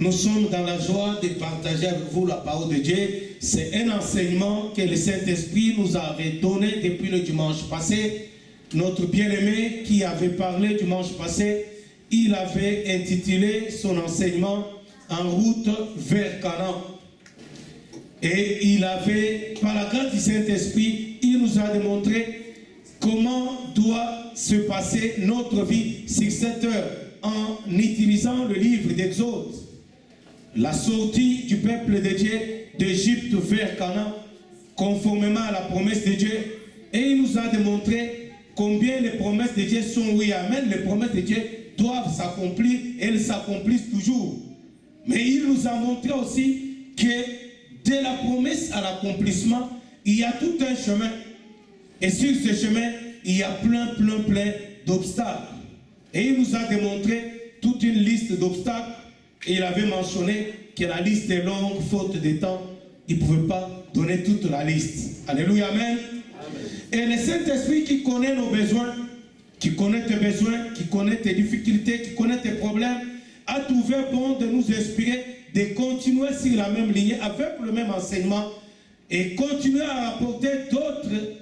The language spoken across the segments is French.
Nous sommes dans la joie de partager avec vous la parole de Dieu. C'est un enseignement que le Saint-Esprit nous avait donné depuis le dimanche passé. Notre bien-aimé qui avait parlé dimanche passé, il avait intitulé son enseignement « En route vers Canaan ». Et il avait, par la grâce du Saint-Esprit, il nous a démontré comment doit se passer notre vie sur cette heure en utilisant le livre d'Exode. La sortie du peuple de Dieu d'Égypte vers Canaan, conformément à la promesse de Dieu. Et il nous a démontré combien les promesses de Dieu sont oui, amen. Les promesses de Dieu doivent s'accomplir et elles s'accomplissent toujours. Mais il nous a montré aussi que de la promesse à l'accomplissement, il y a tout un chemin. Et sur ce chemin, il y a plein d'obstacles. Et il nous a démontré toute une liste d'obstacles. Et il avait mentionné que la liste est longue, faute de temps. Il ne pouvait pas donner toute la liste. Alléluia, amen. Et le Saint-Esprit qui connaît nos besoins, qui connaît tes besoins, qui connaît tes difficultés, qui connaît tes problèmes, a trouvé bon de nous inspirer, de continuer sur la même ligne, avec le même enseignement, et continuer à apporter d'autres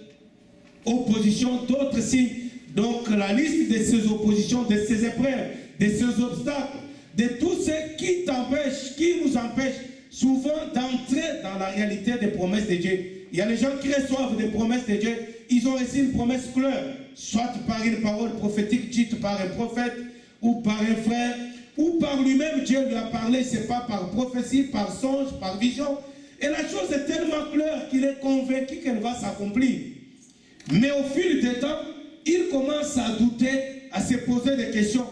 oppositions, d'autres signes. Donc la liste de ces oppositions, de ces épreuves, de ces obstacles, de tout ce qui t'empêche, qui nous empêche souvent d'entrer dans la réalité des promesses de Dieu. Il y a les gens qui reçoivent des promesses de Dieu, ils ont reçu une promesse claire, soit par une parole prophétique dite par un prophète, ou par un frère, ou par lui-même, Dieu lui a parlé, c'est pas par prophétie, par songe, par vision. Et la chose est tellement claire qu'il est convaincu qu'elle va s'accomplir. Mais au fil du temps, il commence à douter, à se poser des questions.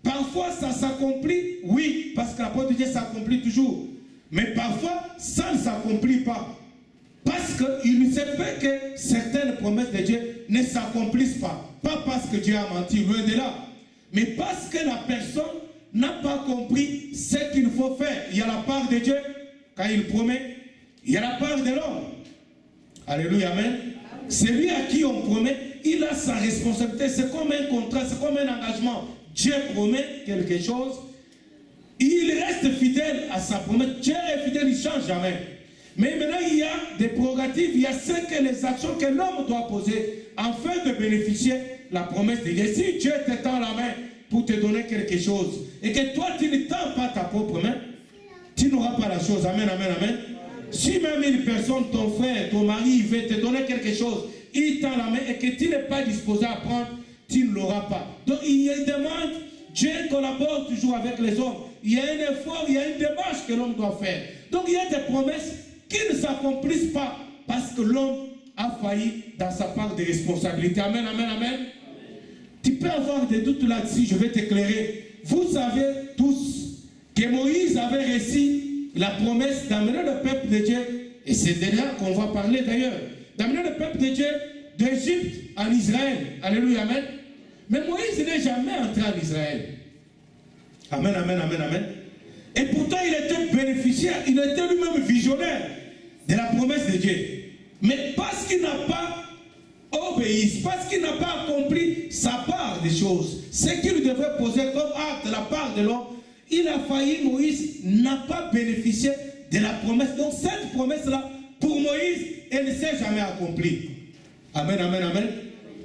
Parfois, ça s'accomplit, oui, parce que la parole de Dieu s'accomplit toujours. Mais parfois, ça ne s'accomplit pas. Parce qu'il se peut que certaines promesses de Dieu ne s'accomplissent pas. Pas parce que Dieu a menti, loin de là. Mais parce que la personne n'a pas compris ce qu'il faut faire. Il y a la part de Dieu, quand il promet. Il y a la part de l'homme. Alléluia, amen. Celui à qui on promet, il a sa responsabilité. C'est comme un contrat, c'est comme un engagement. Dieu promet quelque chose, il reste fidèle à sa promesse. Dieu est fidèle, il ne change jamais. Mais maintenant, il y a des prérogatives, il y a les actions que l'homme doit poser afin de bénéficier de la promesse de Dieu. Si Dieu te tend la main pour te donner quelque chose et que toi, tu ne tends pas ta propre main, tu n'auras pas la chose. Amen, amen, amen. Si même une personne, ton frère, ton mari, il veut te donner quelque chose, il tend la main et que tu n'es pas disposé à prendre, tu ne l'auras pas. Donc il y a une demande, Dieu collabore toujours avec les hommes. Il y a un effort, il y a une démarche que l'homme doit faire. Donc il y a des promesses qui ne s'accomplissent pas parce que l'homme a failli dans sa part de responsabilité. Amen, amen, amen. Amen. Tu peux avoir des doutes là-dessus, je vais t'éclairer. Vous savez tous que Moïse avait reçu la promesse d'amener le peuple de Dieu, et c'est de là qu'on va parler d'ailleurs, d'amener le peuple de Dieu d'Égypte en Israël. Alléluia, amen. Mais Moïse n'est jamais entré en Israël. Amen, amen, amen, amen. Et pourtant, il était bénéficiaire, il était lui-même visionnaire de la promesse de Dieu. Mais parce qu'il n'a pas obéi, parce qu'il n'a pas accompli sa part des choses, ce qu'il devait poser comme acte de la part de l'homme, il a failli, Moïse n'a pas bénéficié de la promesse. Donc cette promesse-là, pour Moïse, elle ne s'est jamais accomplie. Amen, amen, amen.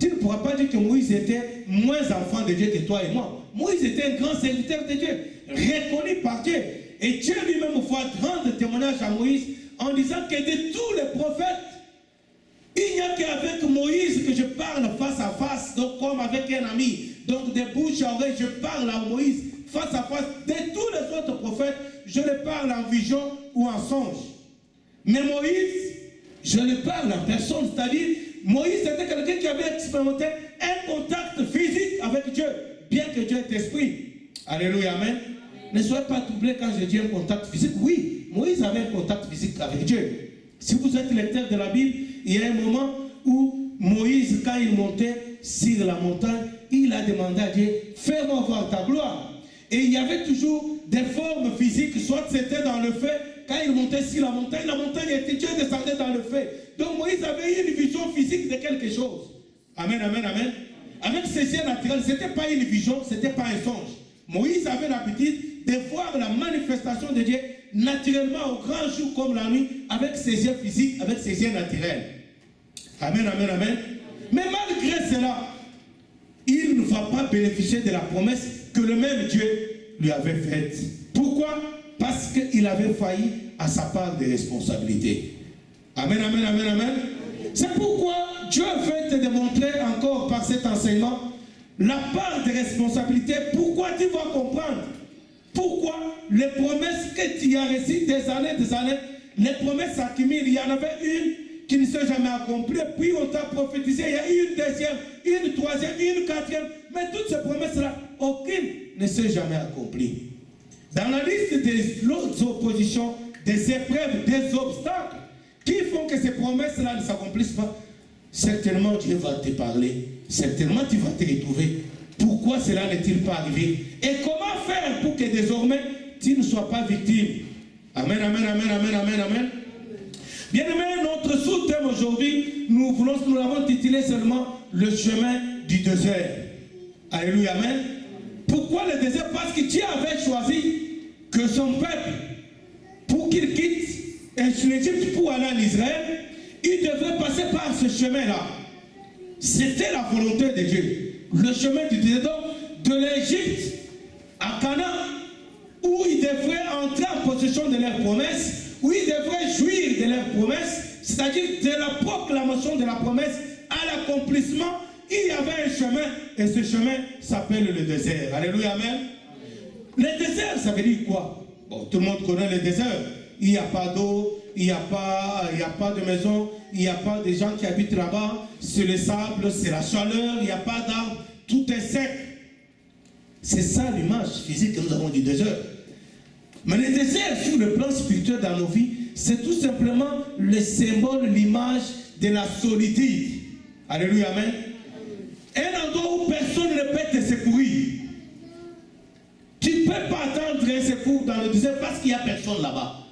Tu ne pourras pas dire que Moïse était moins enfant de Dieu que toi et moi. Moïse était un grand serviteur de Dieu, reconnu par Dieu. Et Dieu lui-même va rendre témoignage à Moïse en disant que de tous les prophètes, il n'y a qu'avec Moïse que je parle face à face, donc comme avec un ami. Donc de bouche à oreille, je parle à Moïse face à face. De tous les autres prophètes, je le parle en vision ou en songe. Mais Moïse, je le parle en personne, c'est-à-dire Moïse était quelqu'un qui avait expérimenté un contact physique avec Dieu, bien que Dieu est esprit. Alléluia, amen. Ne soyez pas troublés quand je dis un contact physique. Oui, Moïse avait un contact physique avec Dieu. Si vous êtes lecteur de la Bible, il y a un moment où Moïse, quand il montait sur la montagne, il a demandé à Dieu, fais-moi voir ta gloire. Et il y avait toujours des formes physiques, soit c'était dans le feu, quand il montait sur la montagne était, Dieu descendait dans le feu. Donc Moïse avait une vision physique de quelque chose. Amen, amen, amen. Avec ses yeux naturels, ce n'était pas une vision, ce n'était pas un songe. Moïse avait l'habitude de voir la manifestation de Dieu naturellement au grand jour comme la nuit, avec ses yeux physiques, avec ses yeux naturels. Amen, amen, amen. Mais malgré cela, il ne va pas bénéficier de la promesse que le même Dieu lui avait faite. Pourquoi? Parce qu'il avait failli à sa part de responsabilité. Amen, amen, amen, amen. C'est pourquoi Dieu veut te démontrer encore par cet enseignement la part de responsabilité. Pourquoi tu vas comprendre? Pourquoi les promesses que tu as reçues des années, les promesses accumulent. Il y en avait une qui ne s'est jamais accomplie, puis on t'a prophétisé, il y a une deuxième, une troisième, une quatrième, mais toutes ces promesses-là, aucune ne s'est jamais accomplie. Dans la liste des oppositions, des épreuves, des obstacles qui font que ces promesses-là ne s'accomplissent pas, certainement Dieu va te parler, certainement tu vas te retrouver. Pourquoi cela n'est-il pas arrivé? Et comment faire pour que désormais tu ne sois pas victime? Amen, amen, amen, amen, amen, amen. Bien-aimé, notre sous-thème aujourd'hui, nous l'avons titulé seulement le chemin du désert. Alléluia, amen. Pourquoi le désert? Parce que Dieu avait choisi que son peuple, pour qu'il quitte l'Égypte pour aller en Israël, il devait passer par ce chemin-là. C'était la volonté de Dieu. Le chemin du désert de l'Égypte à Canaan, où ils devraient entrer en possession de leurs promesses, où ils devraient jouir de leurs promesses, c'est-à-dire de la proclamation de la promesse à l'accomplissement. Il y avait un chemin, et ce chemin s'appelle le désert. Alléluia, amen. Le désert, ça veut dire quoi? Bon, tout le monde connaît le désert. Il n'y a pas d'eau, il n'y a pas de maison, il n'y a pas de gens qui habitent là-bas. C'est le sable, c'est la chaleur, il n'y a pas d'arbres, tout est sec. C'est ça l'image physique que nous avons du désert. Mais le désert, sur le plan spirituel dans nos vies, c'est tout simplement le symbole, l'image de la solitude. Alléluia, amen. Un endroit où personne ne peut te secourir. Tu ne peux pas attendre un secours dans le désert parce qu'il n'y a personne là-bas.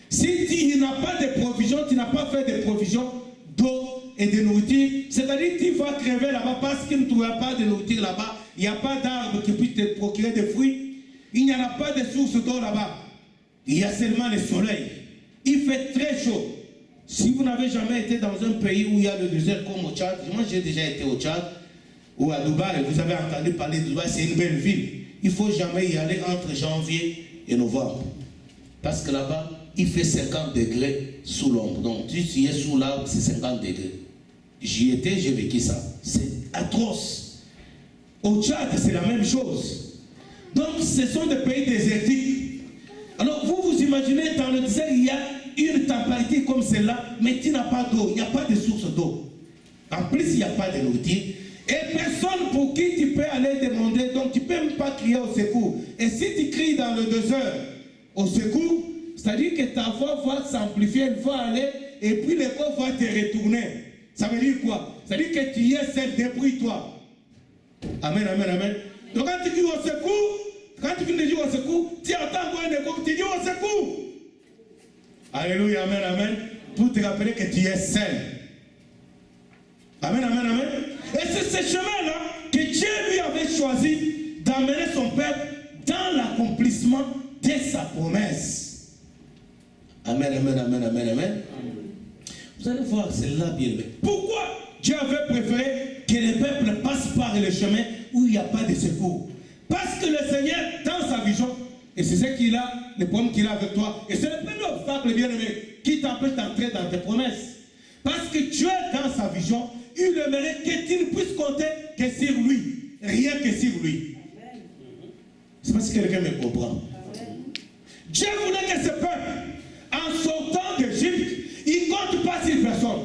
Si tu n'as pas de provisions, tu n'as pas fait de provisions d'eau et de nourriture, c'est-à-dire que tu vas crever là-bas parce qu'il ne trouvera pas de nourriture là-bas, il n'y a pas d'arbre qui puisse te procurer des fruits, il n'y en a pas de source d'eau là-bas, il y a seulement le soleil. Il fait très chaud. Si vous n'avez jamais été dans un pays où il y a le désert comme au Tchad, moi j'ai déjà été au Tchad ou à Dubaï, vous avez entendu parler de Dubaï, c'est une belle ville. Il ne faut jamais y aller entre janvier et novembre. Parce que là-bas, il fait 50 degrés sous l'ombre. Donc, si tu es sous l'arbre, c'est 50 degrés. J'y étais, j'ai vécu ça. C'est atroce. Au Tchad, c'est la même chose. Donc, ce sont des pays désertiques. Alors, vous imaginez, dans le désert, il y a une température comme celle-là, mais tu n'as pas d'eau, il n'y a pas de source d'eau. En plus, il n'y a pas de nourriture. Et personne pour qui tu peux aller demander, donc tu ne peux même pas crier au secours. Et si tu cries dans le désert au secours, c'est-à-dire que ta voix va s'amplifier, elle va aller, et puis le corps va te retourner. Ça veut dire quoi? Ça veut dire que tu es seul, débrouille-toi. Amen, amen, amen. Donc quand tu cries au secours, quand tu finis de dire au secours, tu entends quoi un écho, tu dis au secours. Alléluia, amen, amen. Pour te rappeler que tu es seul. Amen, amen, amen. Et c'est ce chemin-là que Dieu lui avait choisi d'amener son peuple dans l'accomplissement de sa promesse. Amen, amen, amen, amen, amen. Vous allez voir, c'est là bien. Pourquoi Dieu avait préféré que le peuple passe par le chemin où il n'y a pas de secours? Parce que le Seigneur, dans sa vision, et c'est ce qu'il a, le problème qu'il a avec toi, et c'est le premier obstacle, bien aimé, qui t'empêche d'entrer dans tes promesses. Parce que Dieu, dans sa vision, il aimerait que tu ne puisses compter que sur lui, rien que sur lui. Je ne sais pas si quelqu'un me comprend. Dieu voulait que ce peuple, en sortant d'Égypte, il ne compte pas sur personne.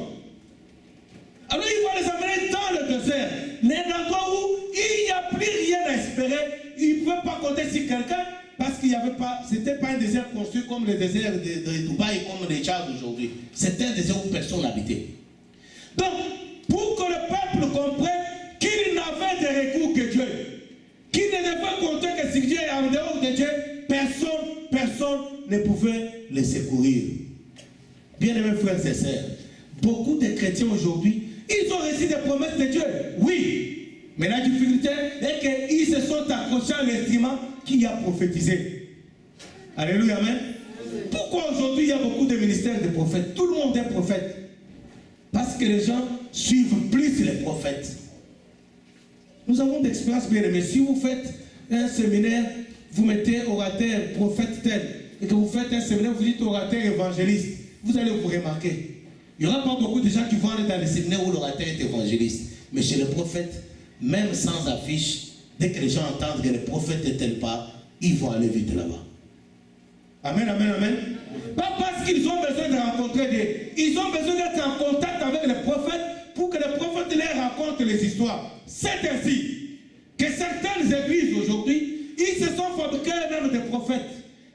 Alors il va les amener dans le désert, un endroit où il n'y a plus rien à espérer, il ne peut pas compter sur quelqu'un, parce qu'il n'y avait pas, c'était pas un désert construit comme le désert de Dubaï, comme les Tchad aujourd'hui. C'était un désert où personne n'habitait. Donc, pour que le peuple comprenne qu'il sur Dieu et en dehors de Dieu, personne ne pouvait les secourir. Bien-aimés frères et sœurs, beaucoup de chrétiens aujourd'hui, ils ont reçu des promesses de Dieu, oui. Mais la difficulté est qu'ils se sont accrochés à l'instrument qui a prophétisé. Alléluia, amen. Pourquoi aujourd'hui il y a beaucoup de ministères de prophètes? Tout le monde est prophète. Parce que les gens suivent plus les prophètes. Nous avons d'expérience, bien aimés. Si vous faites un séminaire, vous mettez orateur, prophète tel, et que vous faites un séminaire, vous dites orateur, évangéliste, vous allez vous remarquer. Il n'y aura pas beaucoup de gens qui vont aller dans les séminaires où l'orateur est évangéliste. Mais chez les prophètes, même sans affiche, dès que les gens entendent que le prophète est tel part, ils vont aller vite là-bas. Amen, amen, amen. Pas parce qu'ils ont besoin de rencontrer Dieu. Ils ont besoin d'être en contact avec les prophètes pour que les prophètes leur racontent les histoires. C'est ainsi que certaines églises aujourd'hui, ils se sont fabriqués même des prophètes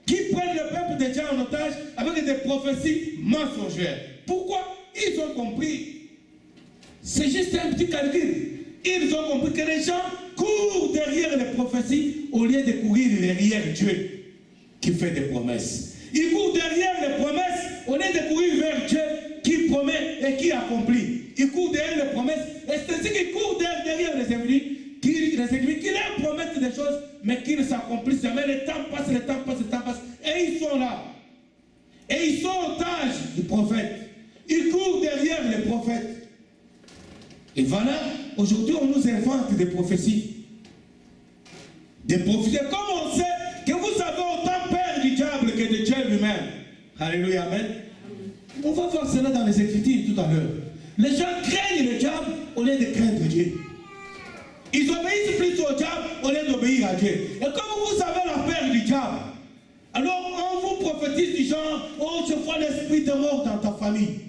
qui prennent le peuple de Dieu en otage avec des prophéties mensongères. Pourquoi? Ils ont compris. C'est juste un petit calcul. Ils ont compris que les gens courent derrière les prophéties au lieu de courir derrière Dieu qui fait des promesses. Ils courent derrière les promesses au lieu de courir vers Dieu qui promet et qui accomplit. Ils courent derrière les promesses et c'est ainsi qu'ils courent derrière les ennemis qui leur promettent des choses mais qui ne s'accomplissent jamais. Le temps passe, le temps passe, le temps passe et ils sont là. Et ils sont otages du prophète. Ils courent derrière les prophètes. Et voilà, aujourd'hui on nous invente des prophéties. Des prophéties. Comme on sait que vous avez autant peur du diable que de Dieu lui-même. Alléluia, amen. On va voir cela dans les Écritures tout à l'heure. Les gens craignent le diable au lieu de craindre Dieu. Ils obéissent plus au diable au lieu d'obéir à Dieu. Et comme vous avez la peur du diable, alors on vous prophétise du genre, oh je vois l'esprit de mort dans ta famille.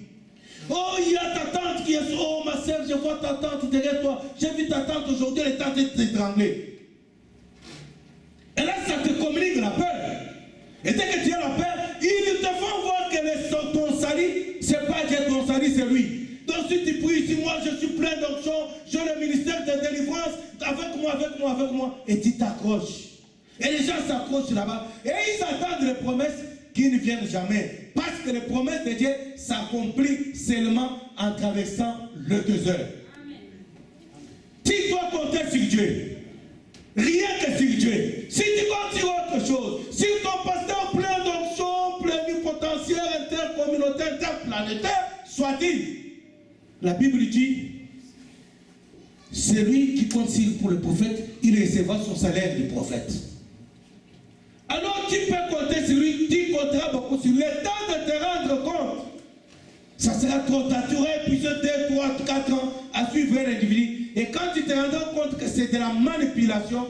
Oh il y a ta tante qui est, oh ma soeur je vois ta tante derrière toi. J'ai vu ta tante aujourd'hui, elle est en train de t'étrangler. Et là ça te communique la peur. Et dès que tu as la peur, ils te font voir que ton salut, c'est pas Dieu, ton salut c'est lui. Donc si tu pries, si moi je suis plein d'onction, j'ai le ministère de délivrance, avec moi, et tu t'accroches. Et les gens s'accrochent là-bas, et ils attendent les promesses qui ne viennent jamais. Parce que les promesses de Dieu s'accomplissent seulement en traversant le désert. Tu dois compter sur Dieu. Rien que sur Dieu. Si tu comptes sur autre chose, si ton pasteur plein d'onction, plénipotentiaire, intercommunautaire, interplanétaire, soit-il. La Bible dit, celui qui compte pour le prophète, il recevra son salaire du prophète. Alors tu peux compter sur lui, tu compteras beaucoup sur lui. Le temps de te rendre compte, ça sera trop tard. Tu aurais épuisé 2, 3, 4 ans à suivre un individu. Et quand tu te rendras compte que c'est de la manipulation,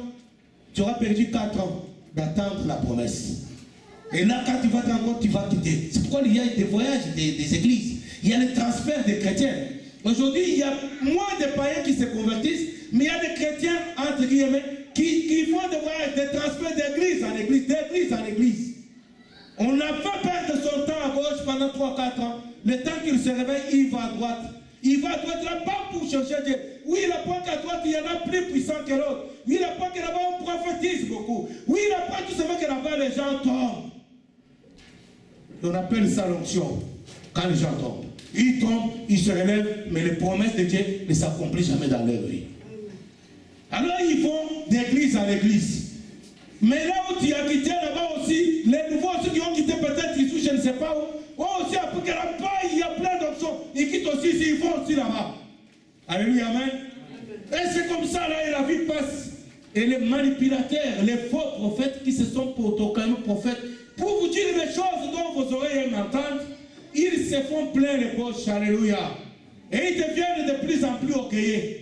tu auras perdu 4 ans d'attendre la promesse. Et là, quand tu vas te rendre compte, tu vas quitter. C'est pourquoi il y a des voyages des églises. Il y a le transfert des chrétiens. Aujourd'hui, il y a moins de païens qui se convertissent, mais il y a des chrétiens, entre guillemets, qui font des voyages, des transferts d'église en église, d'église en église. On n'a pas perdre son temps à gauche pendant 3-4 ans. Le temps qu'il se réveille, il va à droite. Il va à droite là, pas pour chercher Dieu. Oui, il apprend qu'à droite, il y en a plus puissant que l'autre. Oui, il apprend que là-bas, on prophétise beaucoup. Oui, il apprend tout simplement que là-bas, les gens tombent. On appelle ça l'onction, quand les gens tombent. Ils tombent, ils se relèvent, mais les promesses de Dieu ne s'accomplissent jamais dans leur vie. Alors ils vont d'église en église. Mais là où tu as quitté là-bas aussi, les nouveaux, ceux qui ont quitté peut-être Issou, je ne sais pas où, ont aussi appris que là-bas, il y a plein d'options. Ils quittent aussi ici, ils vont aussi là-bas. Alléluia, amen. Et c'est comme ça, là, et la vie passe. Et les manipulateurs, les faux prophètes qui se sont proclamés prophètes, pour vous dire les choses dont vos oreilles aiment entendre, ils se font plein les poches, alléluia. Et ils deviennent de plus en plus orgueilleux.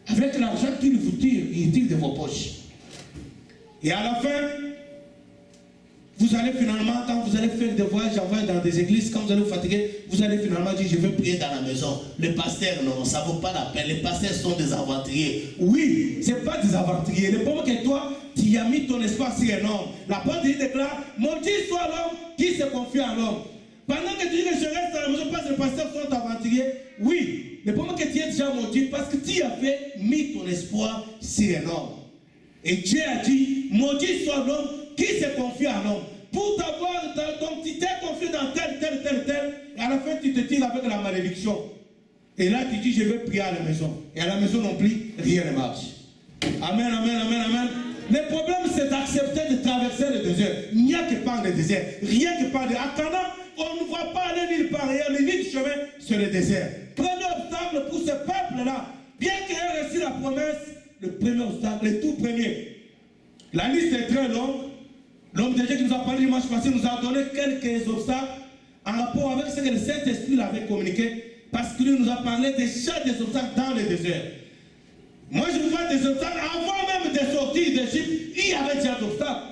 Avec l'argent qu'ils vous tirent, ils tirent de vos poches. Et à la fin, vous allez finalement, quand vous allez faire des voyages dans des églises, quand vous allez vous fatiguer, vous allez finalement dire, je vais prier dans la maison. Les pasteurs, non, ça ne vaut pas la peine. Les pasteurs sont des aventuriers. Oui, ce n'est pas des aventuriers. Le problème que toi, tu as mis ton espoir sur un homme. La parole de Dieu déclare, maudit soit l'homme qui se confie à l'homme. Pendant que tu dis que je reste à la maison parce que les pasteurs sont aventuriers, oui, le problème que tu es déjà maudit parce que tu avais mis ton espoir sur un homme. Et Dieu a dit, maudit soit l'homme qui se confie à l'homme. Pour t'avoir, donc tu t'es confié dans tel, et à la fin tu te tires avec la malédiction. Et là tu dis, je vais prier à la maison. Et à la maison non plus, rien ne marche. Amen, amen, amen, amen. Le problème c'est d'accepter de traverser le désert. Il n'y a que par le désert. Rien que par le désert. À Canaan, on ne voit pas aller nulle part. Le unique chemin, c'est le désert. Premier obstacle pour ce peuple-là, bien qu'il ait reçu la promesse, le premier obstacle, le tout premier. La liste est très longue. L'homme de Dieu qui nous a parlé dimanche passé nous a donné quelques obstacles en rapport avec ce que le Saint-Esprit avait communiqué, parce qu'il nous a parlé déjà des obstacles dans le désert. Moi, je vous vois des obstacles avant même de sortir d'Égypte, il y avait déjà des obstacles.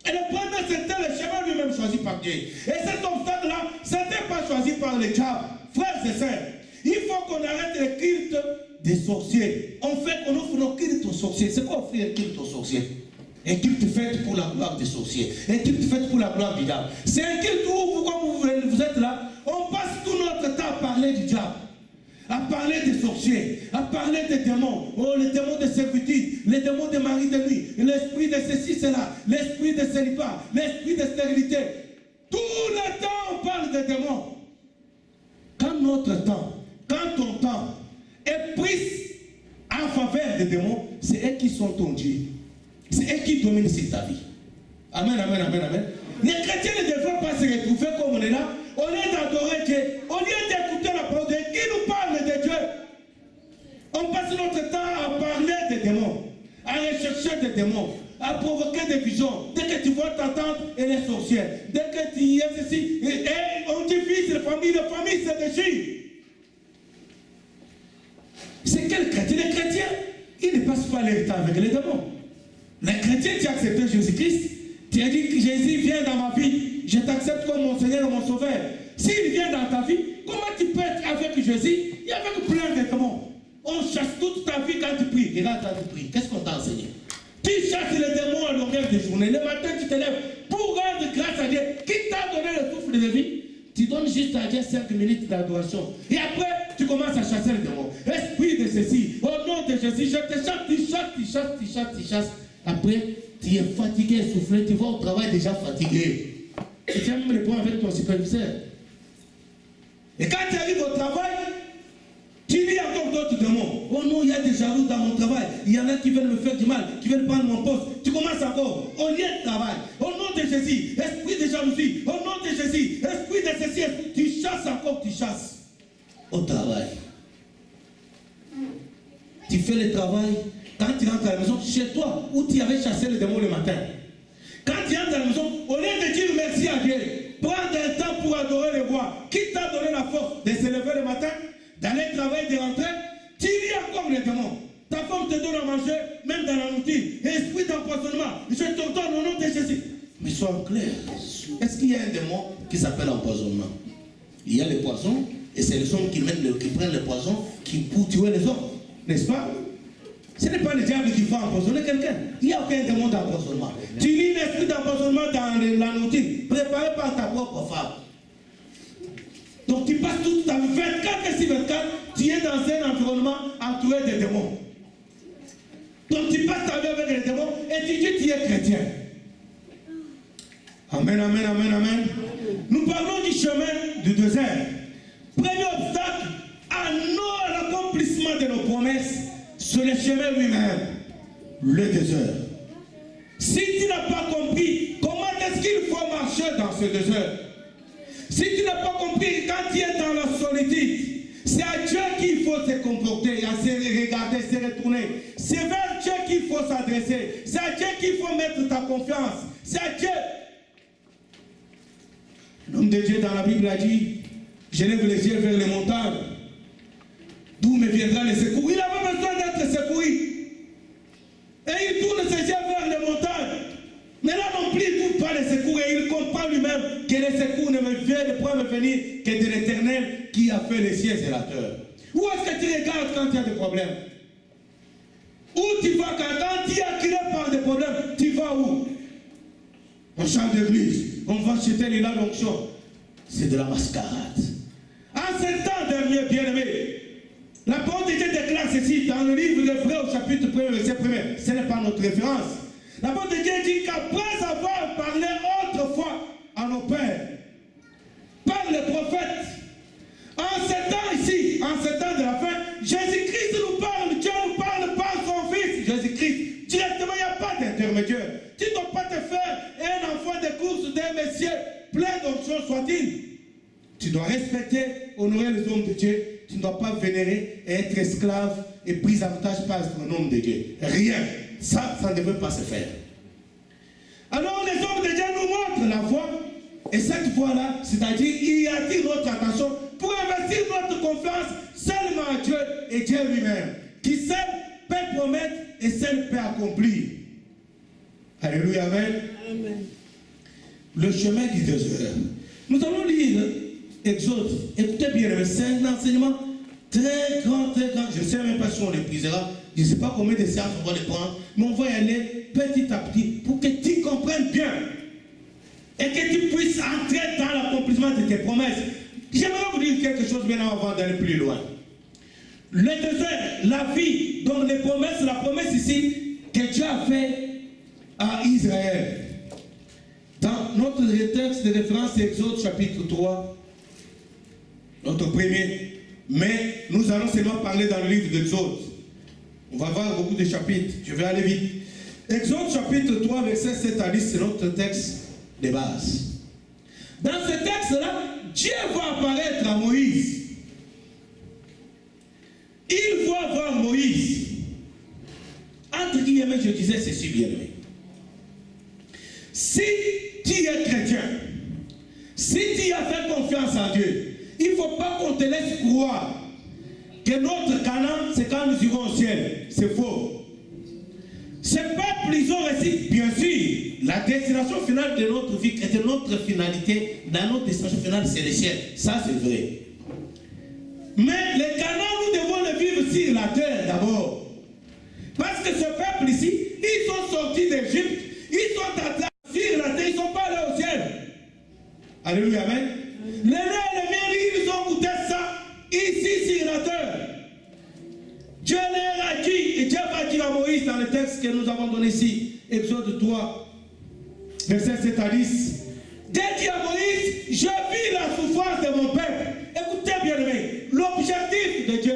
Et le premier, c'était le chemin lui-même choisi par Dieu. Et cet obstacle-là, ce n'était pas choisi par les diables. Frères et sœurs, il faut qu'on arrête le culte des sorciers. En fait, on offre nos cultes aux sorciers. C'est quoi offrir un culte aux sorciers? Un culte fait pour la gloire des sorciers. Un culte fait pour la gloire du diable. C'est un culte où, comme vous êtes là, on passe tout notre temps à parler du diable, à parler des sorciers, à parler des démons. Oh, les démons de servitude, les démons de mari de nuit, l'esprit de ceci, cela, l'esprit de célibat, l'esprit de stérilité. Tout le temps, on parle des démons. Quand notre temps, quand ton temps est pris en faveur des démons, c'est eux qui sont ton Dieu. C'est eux qui dominent sur ta vie. Amen, amen, amen, amen. Les chrétiens ne devraient pas se retrouver comme on est là, au lieu d'adorer Dieu, au lieu d'écouter la parole de Dieu, qui nous parle de Dieu. On passe notre temps à parler des démons, à rechercher des démons, à provoquer des visions. Dès que tu vois ta tante, elle est sorcière. Dès que tu y es ceci, et on dit fils de famille c'est déchire. C'est quel chrétien? Les chrétiens, ils ne passent pas leur temps avec les démons. Les chrétiens, tu as accepté Jésus-Christ, tu as dit que Jésus vient dans ma vie, je t'accepte comme mon Seigneur et mon Sauveur. S'il vient dans ta vie, comment tu peux être avec Jésus et avec plein de démons? On chasse toute ta vie quand tu pries. Et là, quand tu pries, qu'est-ce qu'on t'a enseigné? Tu chasses les démons à longueur de journée. Le matin, tu te lèves pour rendre grâce à Dieu. Qui t'a donné le souffle de vie? Tu donnes juste à Dieu 5 minutes d'adoration. Et après, tu commences à chasser les démons. Esprit de ceci, au nom de Jésus, je te chasse, tu chasses. Après, tu es fatigué, essoufflé, tu vas au travail déjà fatigué. Et tu as même le point avec ton superviseur. Et quand tu arrives au travail, tu lis encore d'autres démons. Oh non, il y a des jaloux dans mon travail. Il y en a qui veulent me faire du mal, qui veulent prendre mon poste. Tu commences encore au lieu de travail. Au nom de Jésus, esprit de jalousie. Au nom de Jésus, esprit de ceci, tu chasses encore, tu chasses. Au travail. Tu fais le travail. Quand tu rentres à la maison, chez toi, où tu avais chassé le démon le matin. Quand tu rentres à la maison, au lieu de dire merci à Dieu, prends un temps pour adorer le roi. Qui t'a donné la force de se lever le matin, d'aller travailler, de rentrer? Tu lis encore les démons. Ta femme te donne à manger, même dans la nourriture. Esprit d'empoisonnement, je t'ordonne au nom de Jésus. Mais sois clair, est-ce qu'il y a un démon qui s'appelle empoisonnement? Il y a les poisons, et c'est les hommes qui prennent le poison pour tuer les hommes. N'est-ce pas? Ce n'est pas le diable qui va empoisonner quelqu'un. Il n'y a aucun démon d'empoisonnement. Tu lis l'esprit d'empoisonnement dans la nourriture, préparé par ta propre femme. Donc tu passes toute ta vie, 24 sur 24, tu es dans un environnement entouré de démons. Donc tu passes ta vie avec les démons et tu dis que tu es chrétien. Amen, amen, amen, amen. Nous parlons du chemin du désert. Premier obstacle à l'accomplissement de nos promesses, c'est le chemin lui-même, le désert. Si tu n'as pas compris comment est-ce qu'il faut marcher dans ce désert, si tu n'as pas compris quand tu es dans la solitude, c'est à Dieu qu'il faut se comporter, à se regarder, se retourner. C'est vers Dieu qu'il faut s'adresser. C'est à Dieu qu'il faut mettre ta confiance. C'est à Dieu. L'homme de Dieu dans la Bible a dit, je lève les yeux vers les montagnes. D'où me viendra le secours? Il avait besoin d'être secouru. Et il tourne ses yeux vers les montagnes. Mais là non plus, il ne trouve pas le secours. Et il comprend lui-même que le secours ne pourra me venir que de l'Éternel qui a fait les cieux et la terre. Où est-ce que tu regardes quand il y a des problèmes? Où tu vas quand tu es acculé par des problèmes? Tu vas où? On chante d'église. On va jeter les l'onction. C'est de la mascarade. En ce temps dernier, bien-aimé, la parole de Dieu déclare ceci dans le livre d'Hébreux au chapitre 1, verset 1. Ce n'est pas notre référence. La parole de Dieu dit qu'après avoir parlé autrefois à nos pères, par les prophètes, en ces temps ici, en ces temps de la fin, Jésus-Christ nous parle, Dieu nous parle par son Fils, Jésus-Christ. Directement, il n'y a pas d'intermédiaire. Tu ne dois pas te faire un enfant de course d'un messieurs plein d'onction soit-il. Tu dois respecter, honorer les hommes de Dieu. Tu ne dois pas vénérer et être esclave et pris en otage par un homme de Dieu. Rien. Ça ne devrait pas se faire. Alors les hommes de Dieu nous montrent la voie. Et cette voie-là, c'est-à-dire, il attire notre attention pour investir notre confiance seulement à Dieu et Dieu lui-même, qui seul peut promettre et seul peut accomplir. Alléluia, amen. Amen. Le chemin du désert. Nous allons lire Exode. Écoutez bien, c'est un enseignement très grand, très grand. Je ne sais même pas si on l'épuisera. Je ne sais pas combien de séances on va les prendre, mais on va y aller petit à petit pour que tu comprennes bien et que tu puisses entrer dans l'accomplissement de tes promesses. J'aimerais vous dire quelque chose bien avant d'aller plus loin. Le désert, la vie, donc les promesses, la promesse ici que Dieu a fait à Israël. Dans notre texte de référence, c'est Exode chapitre 3, notre premier. Mais nous allons seulement parler dans le livre d'Exode. On va voir beaucoup de chapitres. Je vais aller vite. Exode chapitre 3, verset 7 à 10, c'est notre texte de base. Dans ce texte-là, Dieu va apparaître à Moïse. Il va voir Moïse. Entre guillemets, je disais ceci, bien-aimé. Si tu es chrétien, si tu as fait confiance en Dieu, il ne faut pas qu'on te laisse croire que notre Canaan, c'est quand nous irons au ciel. C'est faux. Ce peuple, ils ont réussi, bien sûr, la destination finale de notre vie, de notre finalité, dans notre destination finale, c'est le ciel. Ça, c'est vrai. Mais le Canaan, nous devons le vivre sur la terre d'abord. Parce que ce peuple ici, ils sont sortis d'Égypte, ils sont entrés sur la terre, ils ne sont pas allés au ciel. Alléluia, amen. Les leurs et les miens, ils ont goûté ça ici sur la terre. Dieu leur a dit, et Dieu va dire à Moïse dans le texte que nous avons donné ici, Exode 3, verset 7 à 10. Dieu dit à Moïse, je vis la souffrance de mon peuple. Écoutez bien aimé, l'objectif de Dieu,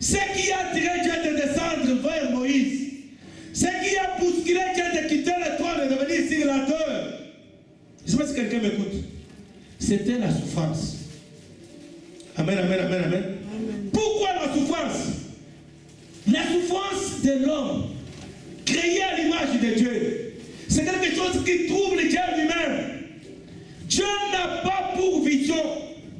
ce qui a tiré Dieu de descendre vers Moïse, ce qui a bousculé Dieu de quitter le trône et de venir sur la terre. Je ne sais pas si quelqu'un m'écoute. C'était la souffrance. Amen, amen, amen, amen. Pourquoi la souffrance? La souffrance de l'homme, créé à l'image de Dieu, c'est quelque chose qui trouble Dieu lui-même. Dieu n'a pas pour vision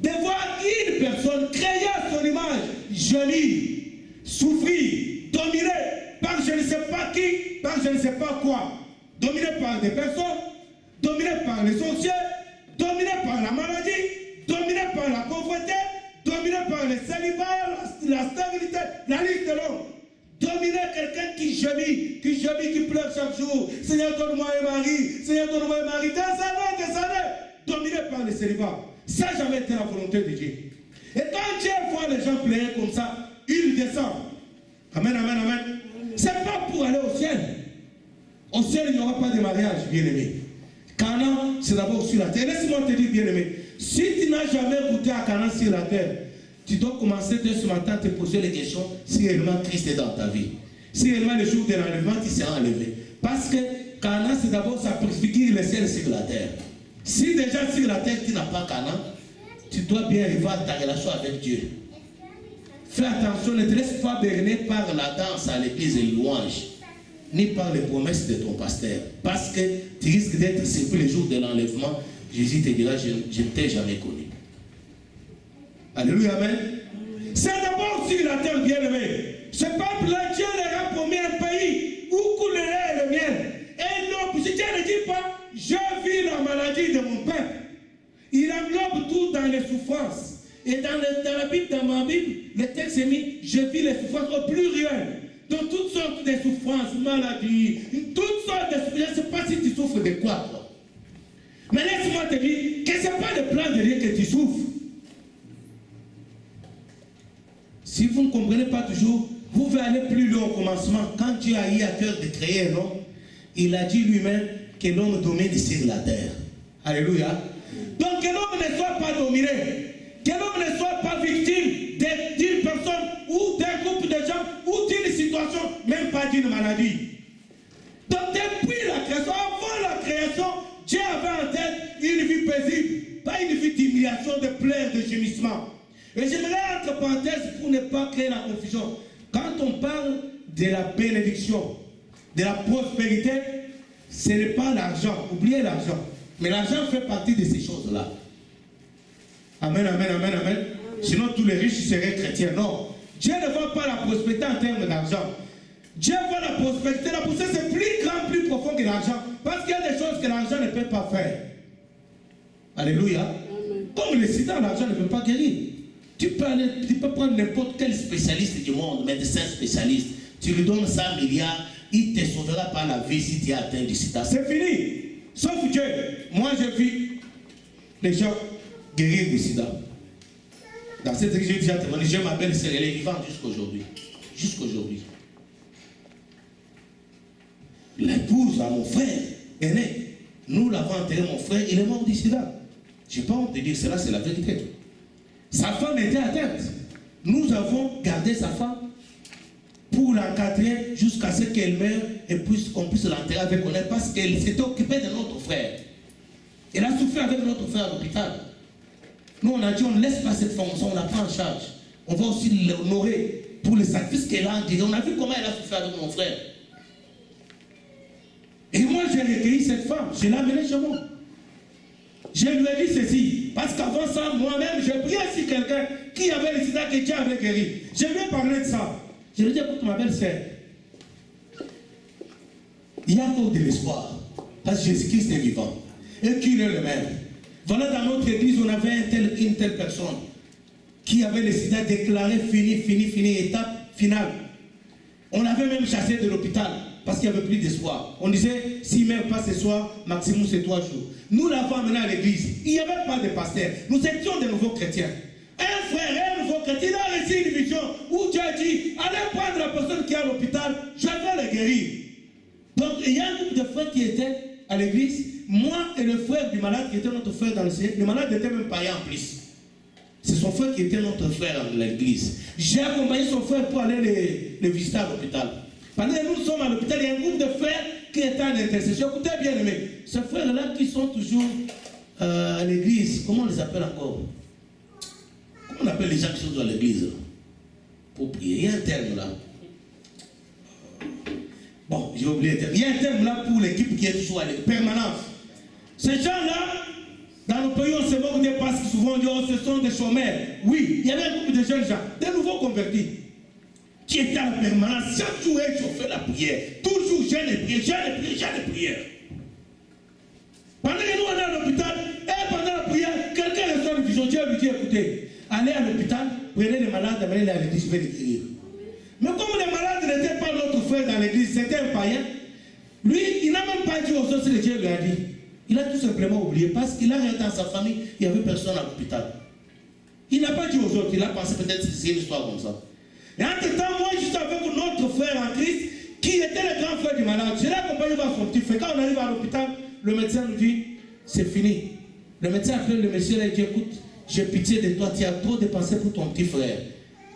de voir une personne créée à son image, jolie, souffrir, dominée par je ne sais pas qui, par je ne sais pas quoi. Dominée par des personnes, dominée par les sorciers, dominée par la maladie, dominée par la pauvreté, dominé par le célibat, la stabilité, la liste de l'homme. Dominer quelqu'un qui gémit, qui pleure chaque jour. Seigneur, donne-moi un mari. Seigneur, donne-moi un mari. Des années. Dominé par le célibat. Ça n'a jamais été la volonté de Dieu. Et quand Dieu voit les gens pleurer comme ça, il descend. Amen, amen, amen. C'est pas pour aller au ciel. Au ciel, il n'y aura pas de mariage, bien-aimé. Canaan, c'est d'abord sur la terre. Laisse-moi te dire, bien-aimé. Si tu n'as jamais goûté à Canaan sur la terre, tu dois commencer dès ce matin à te poser les questions si réellement Christ est dans ta vie. Si réellement le jour de l'enlèvement, tu seras enlevé. Parce que Canaan, c'est d'abord ça préfigure le ciel sur la terre. Si déjà sur la terre, tu n'as pas Canaan, tu dois bien revoir ta relation avec Dieu. Fais attention, ne te laisse pas berner par la danse à l'église et louange, ni par les promesses de ton pasteur. Parce que tu risques d'être surpris le jour de l'enlèvement. Jésus te dira, je ne t'ai jamais connu. Alléluia, amen. C'est d'abord sur la terre, bien-aimé. Ce peuple-là, Dieu leur a promis un pays où coulerait le miel. Et non, si Dieu ne dit pas, je vis la maladie de mon peuple. Il englobe tout dans les souffrances. Et dans la Bible, dans ma Bible, le texte est mis, je vis les souffrances au pluriel. Dans toutes sortes de souffrances, maladies, toutes sortes de souffrances. Je ne sais pas si tu souffres de quoi, toi. Mais laisse-moi te dire que ce n'est pas le plan de Dieu que tu souffres. Si vous ne comprenez pas toujours, vous pouvez aller plus loin au commencement. Quand Dieu a eu à cœur de créer un homme, il a dit lui-même que l'homme domine sur la terre. Alléluia. Donc que l'homme ne soit pas dominé, que l'homme ne soit pas victime d'une personne ou d'un groupe de gens ou d'une situation, même pas d'une maladie. Donc depuis la création, avant la création, Dieu avait en tête une vie paisible, pas une vie d'humiliation, de pleurs, de gémissement. Et j'aimerais entre parenthèses pour ne pas créer la confusion. Quand on parle de la bénédiction, de la prospérité, ce n'est pas l'argent, oubliez l'argent. Mais l'argent fait partie de ces choses-là. Amen, amen, amen, amen. Sinon tous les riches seraient chrétiens. Non. Dieu ne voit pas la prospérité en termes d'argent. Dieu voit la prospérité. La prospérité c'est plus grand, plus profond que l'argent. Parce qu'il y a des choses que l'argent ne peut pas faire. Alléluia. Amen. Comme le sida, l'argent ne peut pas guérir. Tu peux prendre n'importe quel spécialiste du monde, médecin spécialiste. Tu lui donnes 100 milliards, il ne te sauvera pas la vie si tu es atteint du sida. C'est fini. Sauf Dieu. Moi, j'ai vu les gens guérir du sida. Dans cette église, j'ai déjà témoigné. Je m'appelle, c'est elle est vivante jusqu'aujourd'hui. Jusqu'aujourd'hui. L'épouse à mon frère aîné, nous l'avons enterré, mon frère, il est mort du sida. Je n'ai pas honte de dire cela, c'est la vérité. Sa femme était atteinte. Nous avons gardé sa femme pour l'encadrer jusqu'à ce qu'elle meure et qu'on puisse l'enterrer avec honneur parce qu'elle s'était occupée de notre frère. Elle a souffert avec notre frère à l'hôpital. Nous, on a dit, on ne laisse pas cette femme, on la prend en charge. On va aussi l'honorer pour le sacrifice qu'elle a enduré. On a vu comment elle a souffert avec mon frère. Et moi, j'ai recueilli cette femme, je l'ai amenée chez moi. Je lui ai dit ceci, parce qu'avant ça, moi-même, j'ai prié sur quelqu'un qui avait le sida que Dieu avait guéri. Je lui ai parlé de ça. Je lui ai dit, écoute ma belle-sœur, il y a encore de l'espoir, parce que Jésus-Christ est vivant, et qu'il est le même. Voilà, dans notre église, on avait une telle personne qui avait le sida déclaré fini, étape finale. On l'avait même chassé de l'hôpital. Parce qu'il n'y avait plus d'espoir. On disait, s'il ne meurt pas ce soir, maximum c'est 3 jours. Nous l'avons amené à l'église. Il n'y avait pas de pasteur. Nous étions de nouveaux chrétiens. Un frère, un nouveau chrétien, il a reçu une vision où Dieu a dit, allez prendre la personne qui est à l'hôpital, je vais le guérir. Donc il y a un groupe de frères qui étaient à l'église. Moi et le frère du malade qui était notre frère dans le Seigneur. Le malade n'était même pas là en plus. C'est son frère qui était notre frère dans l'église. J'ai accompagné son frère pour aller le visiter à l'hôpital. Pendant que nous sommes à l'hôpital, il y a un groupe de frères qui est en intercession. Écoutez bien aimé, ces frères-là qui sont toujours à l'église, comment on les appelle encore? Comment on appelle les gens qui sont dans l'église pour prier? Il y a un terme là. Bon, j'ai oublié le terme. Il y a un terme là pour l'équipe qui est toujours à l'église. Permanence. Ces gens-là, dans nos pays, on se moque des parce que souvent on dit, oh, ce sont des chômeurs. Oui, il y avait un groupe de jeunes gens, des nouveaux convertis, qui était à la permanence, chaque jour ils ont fait la prière, toujours jeûne et prière. Pendant que nous on est à l'hôpital, et pendant la prière, quelqu'un reçoit une vision, Dieu lui dit, écoutez, allez à l'hôpital, prenez les malades, amenez-les à l'église, je vais les guérir. Mais comme les malades n'étaient pas notre frère dans l'église, c'était un païen, lui, il n'a même pas dit aux autres ce que Dieu lui a dit. Il a tout simplement oublié, parce qu'il a regardé dans sa famille, il n'y avait personne à l'hôpital. Il n'a pas dit aux autres, il a pensé peut-être que c'est une histoire comme ça. Et entre-temps, moi, juste avec notre frère en Christ, qui était le grand frère du malade, je l'ai accompagné vers son petit frère. Quand on arrive à l'hôpital, le médecin nous dit, c'est fini. Le médecin appelle le monsieur et dit, écoute, j'ai pitié de toi, tu as trop dépensé pour ton petit frère.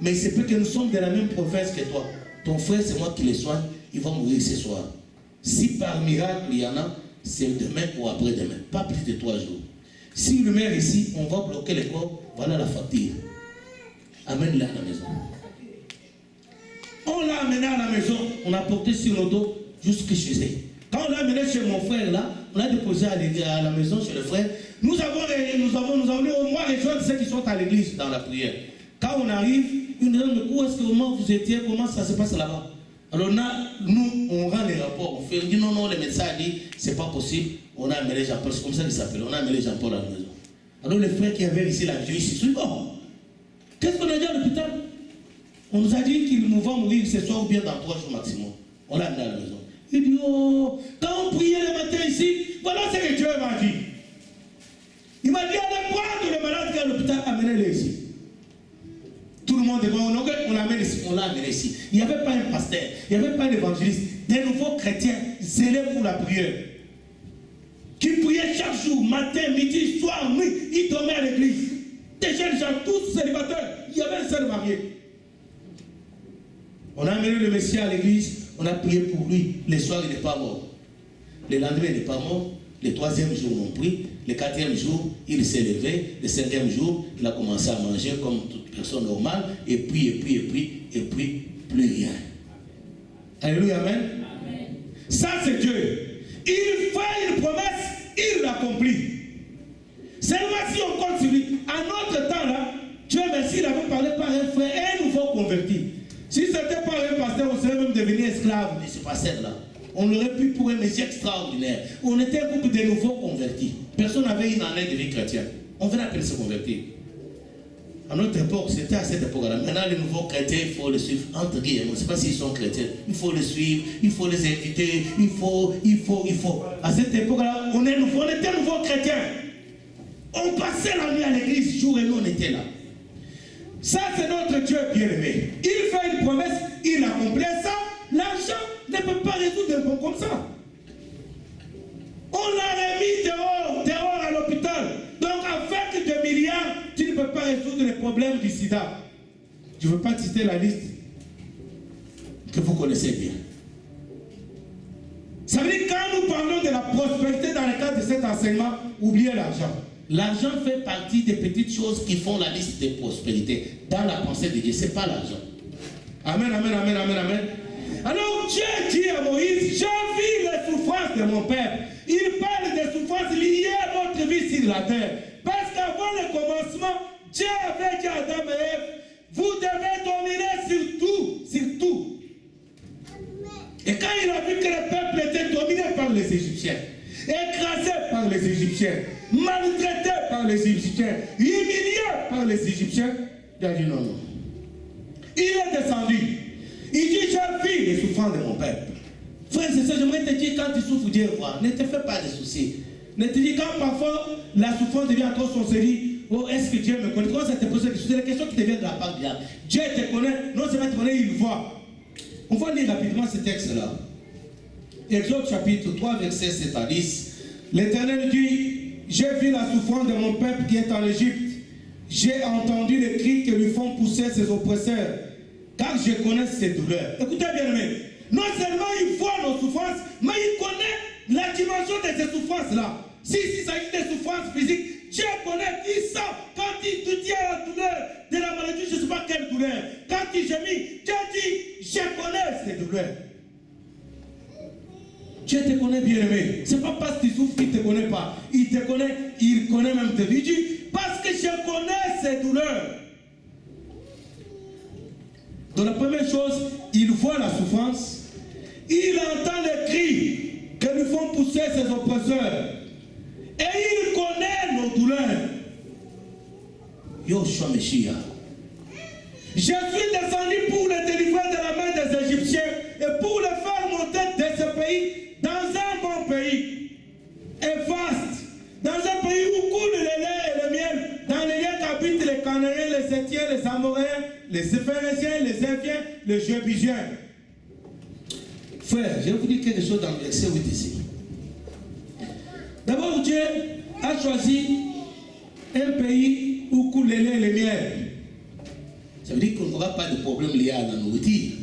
Mais c'est peut que nous sommes de la même province que toi. Ton frère, c'est moi qui le soigne, il va mourir ce soir. Si par miracle il y en a, c'est demain ou après-demain, pas plus de 3 jours. Si le maire ici, on va bloquer les corps, voilà la facture. Amène-le à la maison. On l'a amené à la maison, on a porté sur nos dos jusque chez eux. Quand on l'a amené chez mon frère là, on l'a déposé à la maison chez le frère. Nous avons au moins rejoindre ceux qui sont à l'église dans la prière. Quand on arrive, ils nous demandent où est-ce que vous étiez, comment ça se passe là-bas. Alors nous, on rend les rapports, on dit non, le médecin a dit, c'est pas possible, on a amené Jean-Paul, c'est comme ça qu'il s'appelle, on a amené Jean-Paul à la maison. Alors les frères qui avaient ici la vision, ils se sont dit, bon, qu'est-ce qu'on a dit à l'hôpital? On nous a dit qu'il nous va mourir ce soir ou bien dans 3 jours maximum. On l'a amené à la maison. Il dit, oh, quand on priait le matin ici, voilà ce que Dieu m'a dit. Il m'a dit, allez prendre le malade qui est à l'hôpital, amenez-le ici. Tout le le monde est bon, on l'amène ici, on l'a amené ici. Il n'y avait pas un pasteur, il n'y avait pas d'évangéliste, des nouveaux chrétiens zélés pour la prière. Qui priaient chaque jour, matin, midi, soir, nuit, ils dormaient à l'église. Des jeunes gens, tous célibataires, il y avait un seul marié. On a amené le Messie à l'église, on a prié pour lui. Le soir, il n'est pas mort. Le lendemain, il n'est pas mort. Le troisième jour, on prie. Le quatrième jour, il s'est levé. Le cinquième jour, il a commencé à manger comme toute personne normale. Et puis, plus rien. Alléluia, amen. Amen. Ça, c'est Dieu. Il fait une promesse, il l'accomplit. Seulement si on compte sur lui. À notre temps, là, Dieu merci, il avait parlé par un frère, un nouveau converti. Si c'était pas un pasteur, on serait même devenu esclave de ce pasteur-là. On aurait pu pour un métier extraordinaire. On était un groupe de nouveaux convertis. Personne n'avait une année de vie chrétienne. On venait à peine se convertir. À notre époque, c'était à cette époque-là. Maintenant, les nouveaux chrétiens, il faut les suivre. Entre guillemets, on ne sait pas s'ils sont chrétiens. Il faut les suivre, il faut les inviter, il faut. À cette époque-là, on était nouveaux chrétiens. On passait la nuit à l'église, jour et nuit, on était là. Ça, c'est notre Dieu bien-aimé. Il fait une promesse, il accomplit ça. L'argent ne peut pas résoudre un problème comme ça. On l'a remis dehors à l'hôpital. Donc, avec 2 milliards, tu ne peux pas résoudre les problèmes du sida. Je ne veux pas citer la liste que vous connaissez bien. Ça veut dire que quand nous parlons de la prospérité dans le cadre de cet enseignement, oubliez l'argent. L'argent fait partie des petites choses qui font la liste de prospérité. Dans la pensée de Dieu, ce n'est pas l'argent. Amen, amen, amen, amen, amen. Alors Dieu dit à Moïse, j'ai vu les souffrances de mon peuple. Il parle des souffrances liées à notre vie sur la terre. Parce qu'avant le commencement, Dieu avait dit à Adam et Ève, vous devez dominer sur tout. Et quand il a vu que le peuple était dominé par les Égyptiens, écrasé par les Égyptiens, maltraité par les Égyptiens, humilié par les Égyptiens, il a dit non. Il est descendu. Il dit, j'ai vu les souffrances de mon peuple. Frère, c'est ça, j'aimerais te dire, quand tu souffres, Dieu voit. Ne te fais pas de soucis. Ne te dis, quand parfois la souffrance devient trop sorcellerie, oh, est-ce que Dieu me connaît? Quand ça te pose des questions, c'est des questions qui te viennent de la part de Dieu. Dieu te connaît, non seulement te connaît, il voit. On va lire rapidement ce texte-là. Exode chapitre 3, verset 7 à 10. L'Éternel dit, j'ai vu la souffrance de mon peuple qui est en Égypte. J'ai entendu les cris que lui font pousser ses oppresseurs, car je connais ses douleurs. Écoutez bien, aimé. Non seulement il voit nos souffrances, mais il connaît la dimension de ces souffrances-là. Si il s'agit de souffrances physiques, Dieu connaît, il sent. Quand il te dit à la douleur de la maladie, je ne sais pas quelle douleur. Quand il gémit, Dieu dit, je connais ces douleurs. Dieu te connaît bien aimé. Ce n'est pas parce que tu souffres qu'il ne te connaît pas. Il te connaît, il connaît même tes vies. Il dit, parce que je connais ces douleurs. Donc la première chose, il voit la souffrance. Il entend les cris que lui font pousser ses oppresseurs. Et il connaît nos douleurs. Yoshua Meshiach. Je suis descendu pour le délivrer de la main des Égyptiens et pour le faire monter de ce pays dans un bon pays et vaste, dans un pays où coule le lait et le miel, dans les lieux qu'habitent les Cananéens, les Sétiens, les Amoréens, les Phéréziens, les Éviens, les Jébusiens. Frère, je vais vous dire quelque chose dans le verset 8 ici. D'abord, Dieu a choisi un pays où coule le lait et le miel. Ça veut dire qu'on n'aura pas de problème lié à la nourriture.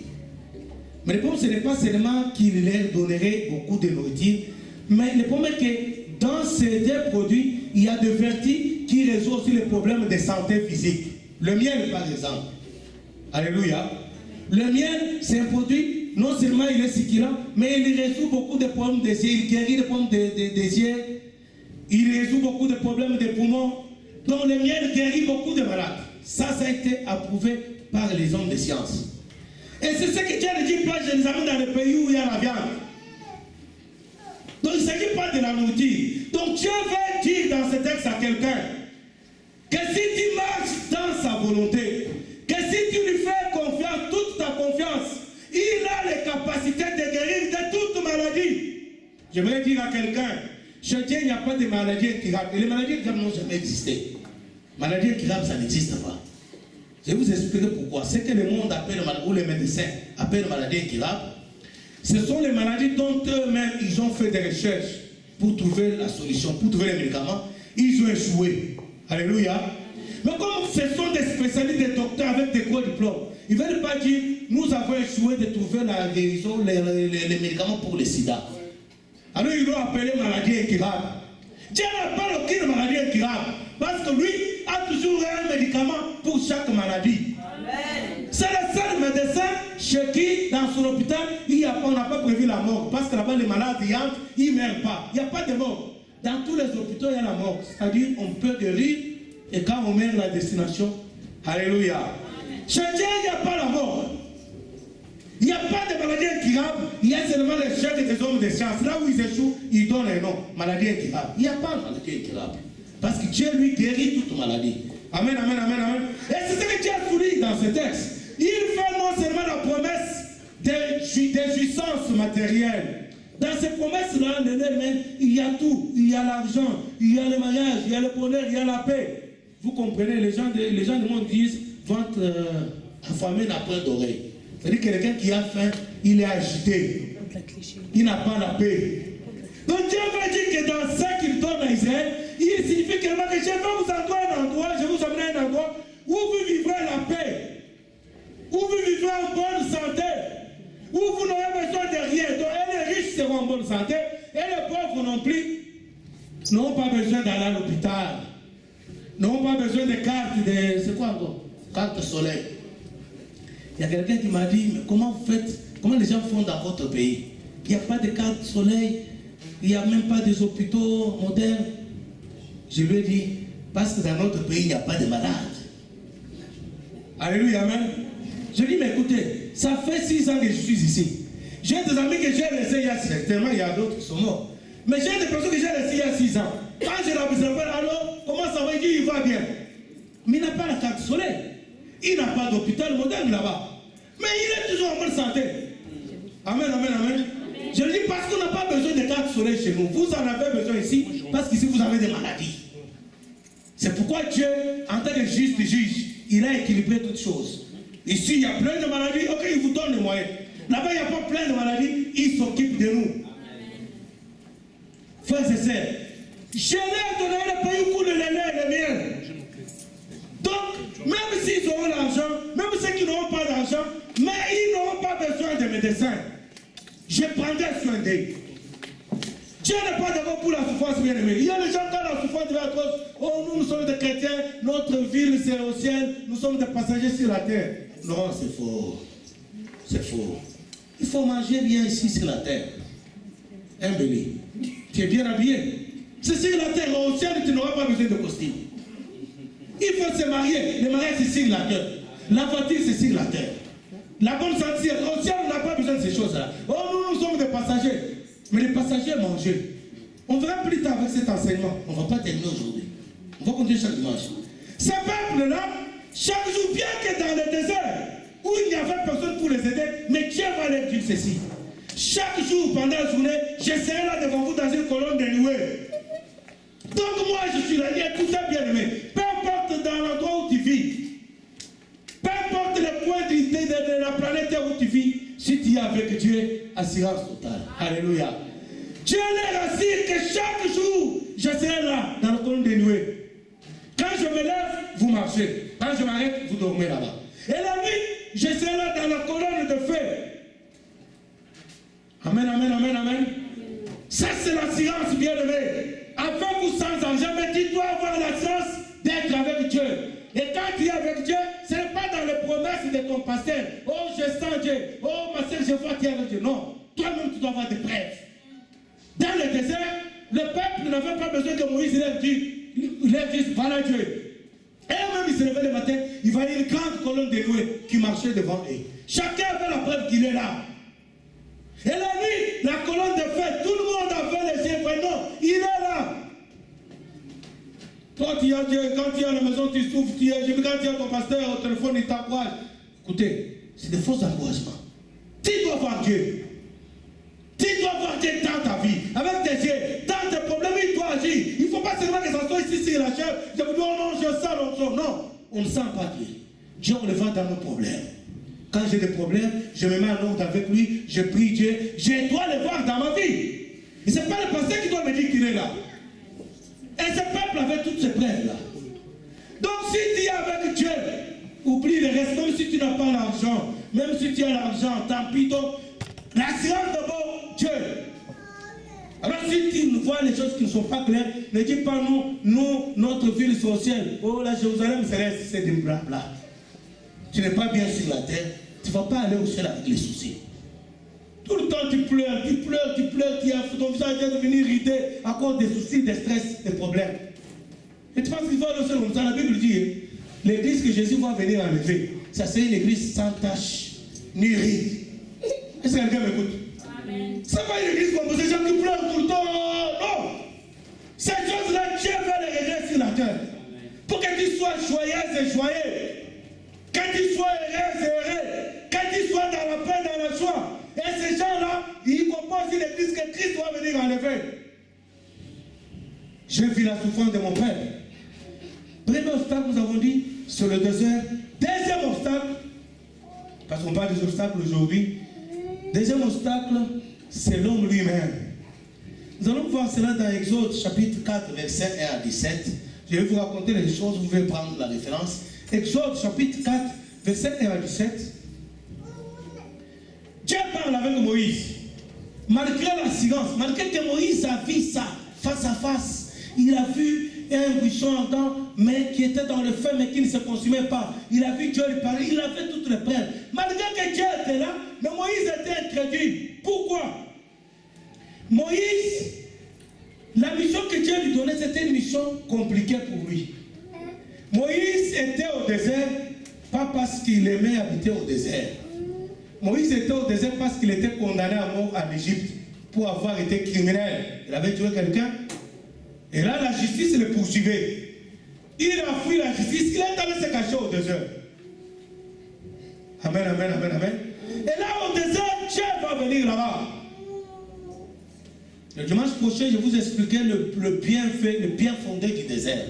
Mais le problème, ce n'est pas seulement qu'il leur donnerait beaucoup de nourriture, mais le problème est que dans ces deux produits, il y a des vertus qui résolvent aussi les problèmes de santé physique. Le miel, par exemple. Alléluia. Le miel, c'est un produit, non seulement il est succulent, mais il résout beaucoup de problèmes des yeux, il guérit les problèmes des yeux, il résout beaucoup de problèmes des poumons. Donc le miel guérit beaucoup de malades. Ça a été approuvé par les hommes de science. Et c'est ce que Dieu a dit, je les amène dans le pays où il y a la viande. Donc il ne s'agit pas de la nourriture. Donc Dieu veut dire dans ce texte à quelqu'un que si tu marches dans sa volonté, que si tu lui fais confiance, toute ta confiance, il a les capacités de guérir de toute maladie. J'aimerais dire à quelqu'un, chez Dieu il n'y a pas de maladie incurable. Et les maladies incurables n'ont jamais existé. Maladie incurable, ça n'existe pas. Je vais vous expliquer pourquoi. Ce que le monde appelle, ou les médecins appellent maladie incurable, ce sont les maladies dont eux-mêmes ils ont fait des recherches pour trouver la solution, pour trouver les médicaments. Ils ont échoué. Alléluia. Mais comme ce sont des spécialistes, des docteurs avec des gros diplômes, ils ne veulent pas dire nous avons échoué de trouver la guérison, les médicaments pour le sida. Alors ils l'ont appelé maladie incurable. Dieu n'a pas aucune maladie incurable parce que lui a toujours un médicament pour chaque maladie. C'est le seul médecin chez qui, dans son hôpital, on n'a pas prévu la mort. Parce que là-bas, les malades, ils ne meurent pas. Il n'y a pas de mort. Dans tous les hôpitaux, il y a la mort. C'est-à-dire, on peut guérir et quand on meurt, la destination. Alléluia. Chez Dieu, il n'y a pas la mort. Il n'y a pas de maladie incurable. Il y a seulement les chefs des hommes de science. Là où ils échouent, ils donnent un nom. Maladie incurable. Il n'y a pas de maladie incurable. Parce que Dieu, lui, guérit toute maladie. Amen, amen, amen, amen. Et c'est ce que Dieu a souligné dans ce texte. Il fait non seulement la promesse des jouissances matérielles. Dans ces promesses-là, il y a tout. Il y a l'argent, il y a le mariage, il y a le bonheur, il y a la paix. Vous comprenez, les gens du monde disent, ventre affamé n'a point d'oreille. C'est-à-dire que quelqu'un qui a faim, il est agité. Il n'a pas la paix. Donc Dieu va dire que dans ce qu'il donne à Israël, il signifie que je vais vous envoyer un endroit, je vais vous amener un endroit où vous vivrez la paix, où vous vivrez en bonne santé, où vous n'aurez besoin de rien. Donc les riches seront en bonne santé et les pauvres non plus n'ont pas besoin d'aller à l'hôpital, n'ont pas besoin de cartes, c'est quoi encore? Carte soleil. Il y a quelqu'un qui m'a dit, mais comment vous faites, comment les gens font dans votre pays? Il n'y a pas de carte soleil, il n'y a même pas des hôpitaux modernes. Je lui ai dit, parce que dans notre pays, il n'y a pas de malades. Alléluia, amen. Je lui ai dit, mais écoutez, ça fait 6 ans que je suis ici. J'ai des amis que j'ai laissés il y a 6 ans, tellement il y a d'autres qui sont morts. Mais j'ai des personnes que j'ai laissées il y a 6 ans. Quand je l'observe, alors, comment ça va? Il dit, il va bien. Mais il n'a pas la carte soleil. Il n'a pas d'hôpital moderne là-bas. Mais il est toujours en bonne santé. Amen, amen, amen. Je le dis parce qu'on n'a pas besoin de carte soleil chez nous. Vous en avez besoin ici parce qu'ici vous avez des maladies. C'est pourquoi Dieu, en tant que juste juge, il a équilibré toutes choses. Ici, il y a plein de maladies, ok, il vous donne les moyens. Là-bas, il n'y a pas plein de maladies, il s'occupe de nous. Frères et sœurs, je leur donné le pays où le lait est le mien. Donc, même s'ils auront l'argent, même ceux qui n'auront pas d'argent, mais ils n'auront pas besoin de médecins. Je prendrai soin d'eux. Dieu n'est pas d'accord pour la souffrance, bien aimé. Il y a des gens quand la souffrance devient atroce. Oh, nous sommes des chrétiens, notre ville c'est au ciel, nous sommes des passagers sur la terre. Non, c'est faux. C'est faux. Il faut manger bien ici sur la terre. Un béni. Tu es bien habillé. C'est sur la terre, au ciel, tu n'auras pas besoin de costume. Il faut se marier. Le mariage, c'est sur la terre. La voiture, c'est sur la terre. La bonne santé, au ciel, on n'a pas besoin de ces choses-là. Oh, nous sommes des passagers. Mais les passagers mangent. On verra plus tard avec cet enseignement. On ne va pas terminer aujourd'hui. On va continuer chaque dimanche. Ces peuples-là, chaque jour, bien que dans le désert, où il n'y avait personne pour les aider, mais Dieu va leur dire ceci. Chaque jour, pendant la journée, je serai là devant vous dans une colonne de nuée. Donc moi, je suis là, écoutez bien aimé. Peu importe dans l'endroit où tu vis, peu importe le point de la planète où tu vis, si tu es avec Dieu, assurance totale. Alléluia. Dieu leur assure que chaque jour, je serai là, dans la colonne de nuée. Quand je me lève, vous marchez. Quand je m'arrête, vous dormez là-bas. Et la nuit, je serai là dans la colonne de feu. Amen, amen, amen, amen. Ça, c'est l'assurance, bien-aimé. Afin vous sans argent, mais tu dois avoir l'assurance d'être avec Dieu. Et quand tu es avec Dieu, ce n'est pas dans les promesses de ton pasteur. Oh, je sens Dieu. Oh, ma soeur, je vois tu es avec Dieu. Non. Toi-même, tu dois avoir des preuves. Dans le désert, le peuple n'avait pas besoin que Moïse leur dise, voilà Dieu. Et même, il se levait le matin, il voyait une grande colonne de nuée qui marchait devant eux. Chacun avait la preuve qu'il est là. Et la nuit, la colonne de feu, tout le monde avait les yeux ouverts. Non, il est là. Quand tu as Dieu, quand tu es à la maison, tu souffres, quand tu as ton pasteur au téléphone, il t'encourage. Écoutez, c'est des faux encouragements. Tu dois voir Dieu. Tu dois voir Dieu dans ta vie, avec tes yeux, dans tes problèmes, il doit agir. Il ne faut pas seulement que ça soit ici sur la chair. Je vous dis, oh non, je sens l'autre chose. Non, on ne sent pas Dieu. Dieu, on le voit dans nos problèmes. Quand j'ai des problèmes, je me mets en ordre avec lui, je prie Dieu. Je dois le voir dans ma vie. Et ce n'est pas le pasteur qui doit me dire qu'il est là. Et ce peuple avait toutes ces preuves-là. Donc si tu es avec Dieu, oublie le reste, même si tu n'as pas l'argent, même si tu as l'argent, tant pis, donc, l'assurance d'abord, Dieu. Alors si tu vois les choses qui ne sont pas claires, ne dis pas nous, notre ville est au ciel. Oh, la Jérusalem, c'est du blabla. Tu n'es pas bien sur la terre, tu ne vas pas aller au ciel avec les soucis. Tout le temps tu pleures, ton visage vient devenir ridé à cause des soucis, des stress, des problèmes. Et tu penses qu'il faut aller au ciel comme ça, la Bible dit, l'église que Jésus va venir enlever, ça c'est une église sans tache, ni ride. Est-ce que quelqu'un m'écoute? Ce n'est pas une église comme ces gens qui pleurent tout le temps. Non! Ces choses-là, Dieu veut les régler sur la terre. Pour que tu sois joyeuse et joyeux. Que tu sois heureux et heureux. Que tu sois dans la paix, dans la joie. Et ces gens-là, ils composent une église que Christ va venir enlever. J'ai vu la souffrance de mon père. Premier obstacle, nous avons dit, sur le désert. Deuxième obstacle, parce qu'on parle des obstacles aujourd'hui. Deuxième obstacle, c'est l'homme lui-même. Nous allons voir cela dans Exode chapitre 4, versets 1 à 17. Je vais vous raconter les choses, vous pouvez prendre la référence. Exode chapitre 4, versets 1 à 17. Dieu parle avec Moïse. Malgré la silence, malgré que Moïse a vu ça face à face, il a vu un buisson ardent, mais qui était dans le feu, mais qui ne se consumait pas. Il a vu Dieu lui parler, il a fait toutes les preuves. Malgré que Dieu était là, mais Moïse était incrédule. Pourquoi? Moïse, la mission que Dieu lui donnait, c'était une mission compliquée pour lui. Moïse était au désert, pas parce qu'il aimait habiter au désert. Moïse était au désert parce qu'il était condamné à mort en Égypte pour avoir été criminel. Il avait tué quelqu'un. Et là, la justice le poursuivait. Il a fui la justice, il est allé se cacher au désert. Amen, amen, amen, amen. Et là, au désert, Dieu va venir là-bas. Le dimanche prochain, je vous expliquerai le bienfait, le bien fondé du désert.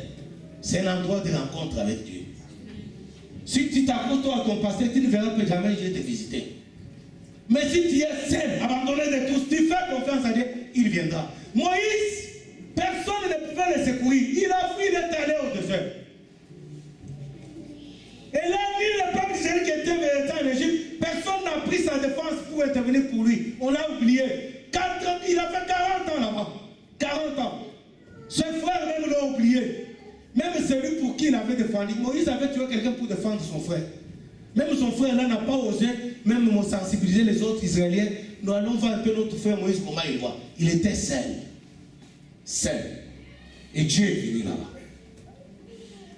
C'est un endroit de rencontre avec Dieu. Si tu t'accroches à ton passé, tu ne verras que jamais je vais te visiter. Mais si tu es seul, abandonné de tous, tu fais confiance à Dieu, il viendra. Moïse, personne ne pouvait le secourir. Il a fui, il est allé au désert. Et là, ni le peuple qui était en Égypte, personne n'a pris sa défense pour intervenir pour lui. On l'a oublié. Il a fait 40 ans là-bas. 40 ans. Ses frères même l'ont oublié. Même celui pour qui il avait défendu. Moïse avait tué quelqu'un pour défendre son frère. Même son frère là n'a pas osé, même sensibiliser les autres Israéliens. Nous allons voir un peu notre frère Moïse comment il voit. Il était seul. Seul. Et Dieu est venu là-bas.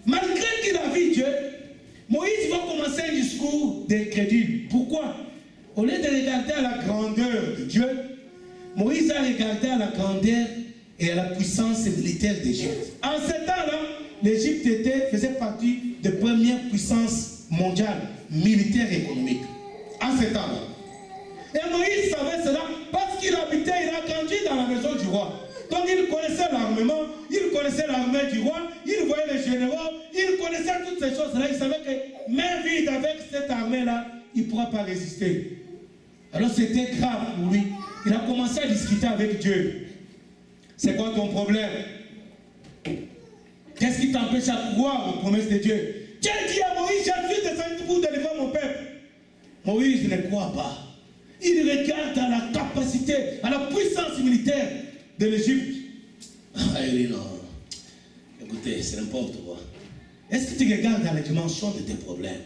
Malgré qu'il a vu Dieu, Moïse va commencer un discours d'incrédule. Pourquoi? Au lieu de regarder à la grandeur de Dieu, Moïse a regardé à la grandeur et à la puissance militaire d'Égypte. En ce temps-là, l'Égypte faisait partie des premières puissances mondiales, militaires et économiques. En ce temps-là. Et Moïse savait cela parce qu'il habitait, il a grandi dans la maison du roi. Donc il connaissait l'armement, il connaissait l'armée du roi, il voyait les généraux, il connaissait toutes ces choses-là. Il savait que même vide avec cette armée-là, il ne pourra pas résister. Alors c'était grave pour lui. Il a commencé à discuter avec Dieu. C'est quoi ton problème? Qu'est-ce qui t'empêche à croire aux promesses de Dieu? Dieu dit à Moïse, j'ai vu descendre pour délivrer mon peuple. Moïse ne croit pas. Il regarde à la capacité, à la puissance militaire de l'Égypte. Ah, il dit non. Écoutez, c'est n'importe quoi. Est-ce que tu regardes dans les dimensions de tes problèmes?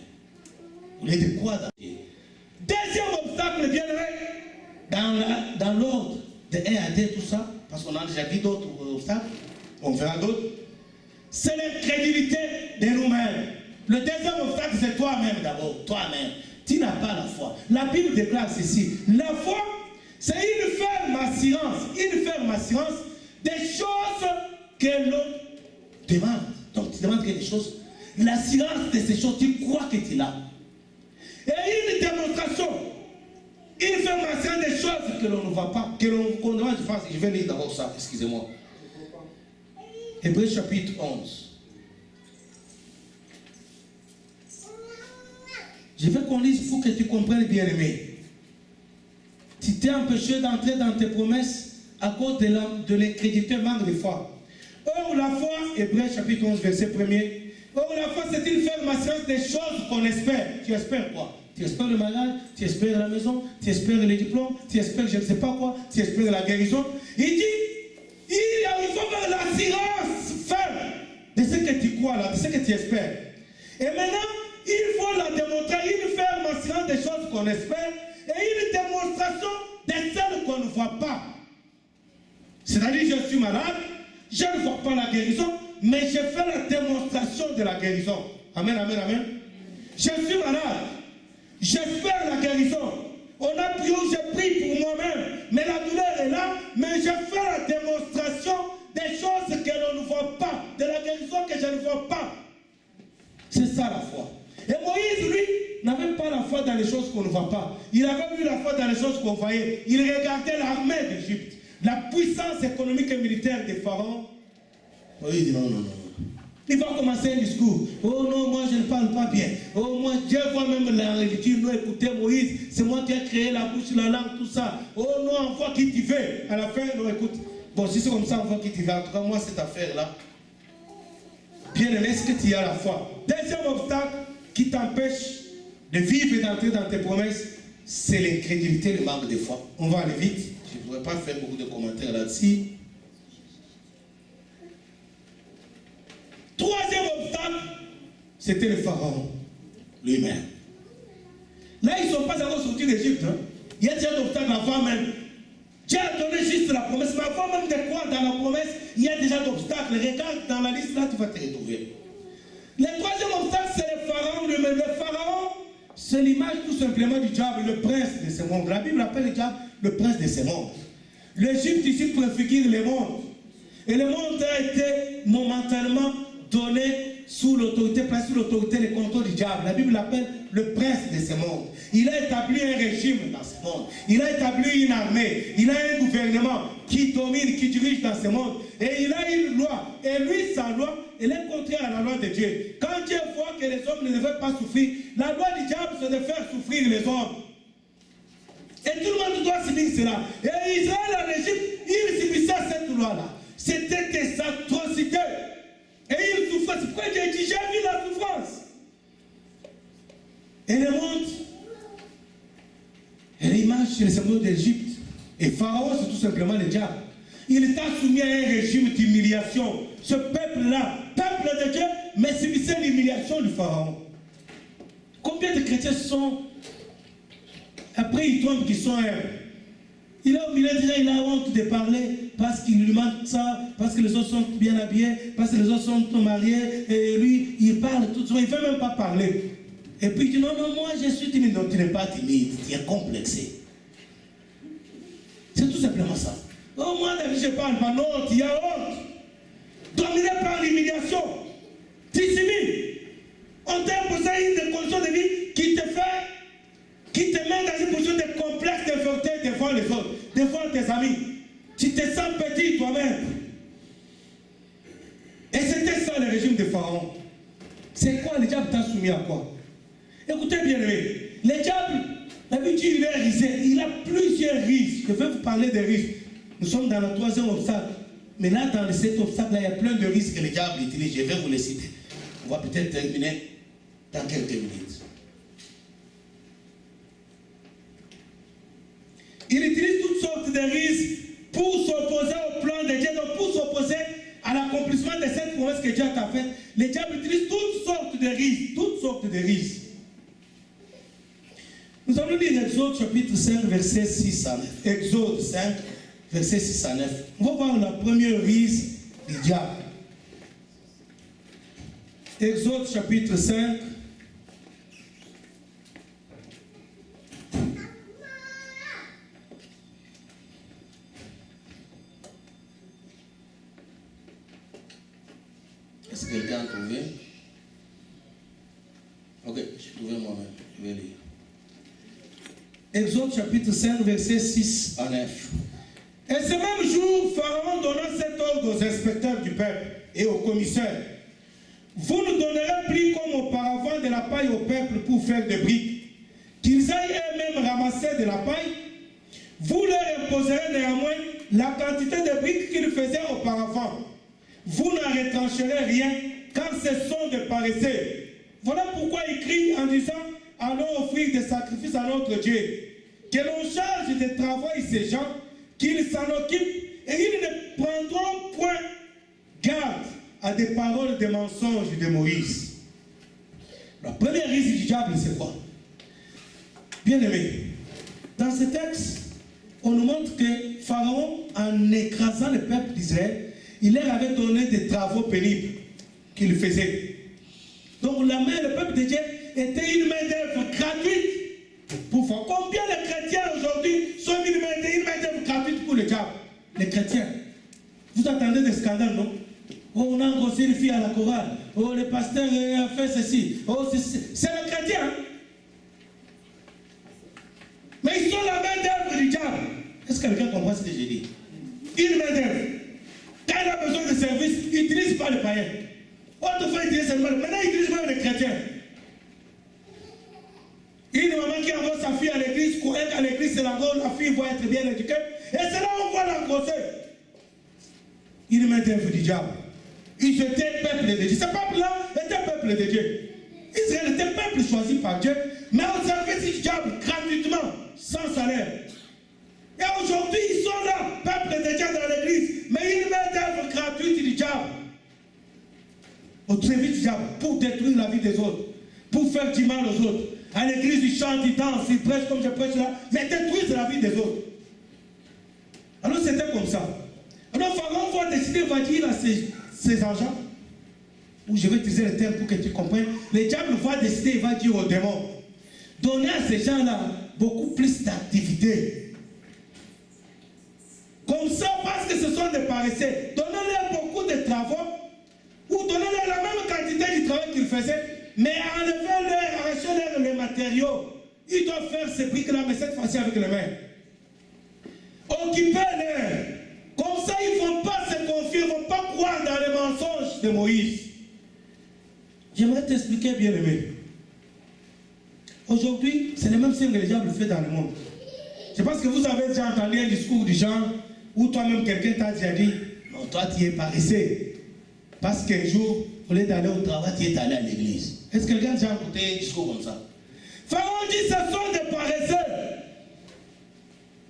Au lieu de croire dans Dieu. Deuxième obstacle, bien aimé, dans l'ordre de 1 à 2, tout ça, parce qu'on a déjà vu d'autres obstacles, on verra d'autres, c'est l'incrédulité de nous-mêmes. Le deuxième obstacle, c'est toi-même d'abord, toi-même. Tu n'as pas la foi. La Bible déclare ceci. La foi, c'est une ferme assurance des choses que l'on demande. Donc tu demandes quelque chose. L'assurance de ces choses, tu crois que tu l'as. Et une démonstration, une ferme assurance des choses que l'on ne voit pas, que l'on demande de faire. Je vais lire d'abord ça, excusez-moi. Hébreux chapitre 11. Je veux qu'on lise pour que tu comprennes bien aimé. Tu t'es empêché d'entrer dans tes promesses à cause de l'incrédulité, manque de foi. Or la foi, Hébreux chapitre 11, verset 1er. Or la foi, c'est une ferme assurance des choses qu'on espère. Tu espères quoi? Tu espères le mariage, tu espères la maison, tu espères les diplômes, tu espères je ne sais pas quoi, tu espères la guérison. Il dit, il faut avoir l'assurance ferme de ce que tu crois là, de ce que tu espères. Et maintenant, il faut la démontrer, une ferme assurance des choses qu'on espère et une démonstration de celles qu'on ne voit pas. C'est-à-dire, je suis malade, je ne vois pas la guérison, mais je fais la démonstration de la guérison. Amen, amen, amen. Je suis malade. J'espère la guérison. On a prié, j'ai pris pour moi-même, mais la douleur est là, mais je fais la démonstration des choses que l'on ne voit pas, de la guérison que je ne vois pas. C'est ça la foi. Et Moïse, lui, n'avait pas la foi dans les choses qu'on ne voit pas. Il avait eu la foi dans les choses qu'on voyait. Il regardait l'armée d'Égypte, la puissance économique et militaire des pharaons. Moïse dit non, non, non. Il va commencer un discours. Oh non, moi je ne parle pas bien. Oh moi, Dieu voit même la religion. Non, écoutez Moïse, c'est moi qui ai créé la bouche, la langue, tout ça. Oh non, envoie qui tu veux. À la fin, non, écoute. Bon, si c'est comme ça, envoie qui tu veux. En tout cas, moi, cette affaire-là. Bien aimé, est-ce que tu as la foi? Deuxième obstacle qui t'empêche de vivre et d'entrer dans tes promesses, c'est l'incrédulité, le manque de foi. On va aller vite. Je ne pourrais pas faire beaucoup de commentaires là-dessus. Troisième obstacle, c'était le pharaon lui-même. Là, ils ne sont pas encore sortis d'Égypte. Hein. Il y a déjà un obstacle avant même. Dieu a donné juste la promesse, mais avant même de croire dans la promesse, il y a déjà d'obstacles. Regarde dans la liste, là, tu vas te retrouver. Le troisième obstacle, c'est le pharaon lui-même. Le pharaon, c'est l'image tout simplement du diable, le prince de ce monde. La Bible appelle le diable le prince de ce monde. L'Égypte ici préfigure le monde. Et le monde a été momentanément donné sous l'autorité, placé sous l'autorité, le contrôle du diable. La Bible l'appelle le prince de ce monde. Il a établi un régime dans ce monde. Il a établi une armée. Il a un gouvernement qui domine, qui dirige dans ce monde. Et il a une loi. Et lui, sa loi, elle est contraire à la loi de Dieu. Quand Dieu voit que les hommes ne devaient pas souffrir, la loi du diable, c'est de faire souffrir les hommes. Et tout le monde doit subir cela. Et Israël en Égypte, il subissait cette loi-là. C'était des atrocités. Et il souffrait. C'est pourquoi Dieu dit, j'ai vu la souffrance. Et le monde, et l'image, c'est le symbole d'Égypte. Et Pharaon, c'est tout simplement le diable. Il était soumis à un régime d'humiliation. Ce peuple-là, peuple de Dieu, mais subissait l'humiliation du Pharaon. Combien de chrétiens sont, après ils tombent, qui sont il est au milieu de il a honte de parler parce qu'il lui manque ça, parce que les autres sont bien habillés, parce que les autres sont mariés, et lui, il parle tout ça, il ne veut même pas parler. Et puis il dit, non, non, moi je suis timide. Non, tu n'es pas timide, tu es complexé. C'est tout simplement ça. Oh, moi, je ne parle pas, non, tu as honte. Dominé par l'humiliation. Tu subis. On t'a imposé une condition de vie qui te fait, qui te met dans une position de complexe d'infériorité devant les autres, devant tes amis. Tu te sens petit toi-même. Et c'était ça le régime de Pharaon. C'est quoi? Le diable t'a soumis à quoi? Écoutez bien, le diable, d'habitude, il est risé. Il a plusieurs risques. Je vais vous parler des risques. Nous sommes dans le troisième obstacle. Mais là, dans cet obstacle-là, il y a plein de risques que le diable utilise. Je vais vous les citer. On va peut-être terminer dans quelques minutes. Il utilise toutes sortes de risques pour s'opposer au plan de Dieu, donc pour s'opposer à l'accomplissement de cette promesse que Dieu t'a faite. Le diable utilise toutes sortes de risques. Toutes sortes de risques. Nous allons lire Exode chapitre 5, verset 6 à 9. Exode 5, verset 6 à 9. On va voir la première risque du diable. Exode chapitre 5. Est-ce que quelqu'un a trouvé? Ok, j'ai trouvé moi-même. Je vais lire. Exode chapitre 5, verset 6 à 9. Et ce même jour, Pharaon donna cet ordre aux inspecteurs du peuple et aux commissaires. vous ne donnerez plus comme auparavant de la paille au peuple pour faire des briques. Qu'ils aillent eux-mêmes ramasser de la paille, vous leur imposerez néanmoins la quantité de briques qu'ils faisaient auparavant. Vous n'en retrancherez rien, car ce sont des paresseux. Voilà pourquoi il crie en disant, allons offrir des sacrifices à notre Dieu. Que l'on charge de travail ces gens, qu'ils s'en occupent, et ils ne prendront point garde à des paroles de mensonges de Moïse. La première risque du diable, c'est quoi? Bien aimé, dans ce texte, on nous montre que Pharaon, en écrasant le peuple d'Israël, il leur avait donné des travaux pénibles qu'il faisait. Donc le peuple de Dieu était une main-d'œuvre gratuite pour faire. Combien de chrétiens aujourd'hui sont une main-d'œuvre gratuite pour le diable? Les chrétiens. Vous attendez des scandales, non? Oh, on a engrossé une fille à la chorale. Oh, le pasteur a fait ceci. Oh, c'est le chrétien. Hein? Mais ils sont la main-d'œuvre du diable. Est-ce que quelqu'un comprend ce que j'ai dit? Une main-d'œuvre. Quand il a besoin de service, il n'utilise pas les païens. Autrefois, il utilisait seulement. Maintenant, il utilise même les chrétiens. Une maman qui envoie sa fille à l'église, croyant qu'à l'église, c'est la fille va être bien éduquée. Et c'est là où on voit l'engrosser. Une main-d'œuvre du diable. Ils étaient peuple de Dieu. Ce peuple-là était peuple de Dieu. Israël était peuple choisi par Dieu, mais au service du diable, gratuitement, sans salaire. Et aujourd'hui, ils sont là, peuple de Dieu dans l'église, mais une main-d'œuvre gratuite du diable. Au service du diable, pour détruire la vie des autres, pour faire du mal aux autres. À l'église, ils chantent, ils dansent, ils prêchent comme je prêche là, mais détruisent la vie des autres. Alors c'était comme ça. Alors Pharaon va décider, va dire à ses agents, ou je vais utiliser le terme pour que tu comprennes, le diable va décider, il va dire aux démons, donnez à ces gens-là beaucoup plus d'activité. Comme ça, parce que ce sont des paresseux, donnez-leur beaucoup de travaux, ou donnez-leur la même quantité du travail qu'ils faisaient, mais enlevez-leur, arrachez-leur les matériaux. Ils doivent faire ces briques-là, mais cette fois-ci avec les mains. Occupez-les. Comme ça, ils ne vont pas se confier, ils ne vont pas croire dans les mensonges de Moïse. J'aimerais t'expliquer, bien aimé. Aujourd'hui, c'est le même signe que le diable fait dans le monde. Je pense que vous avez déjà entendu un discours du genre où toi-même quelqu'un t'a déjà dit, non, toi tu es paresseux. Parce qu'un jour, au lieu d'aller au travail, tu es allé à l'église. Est-ce que quelqu'un a déjà écouté un discours comme ça? Pharaon dit, ce sont des paresseux.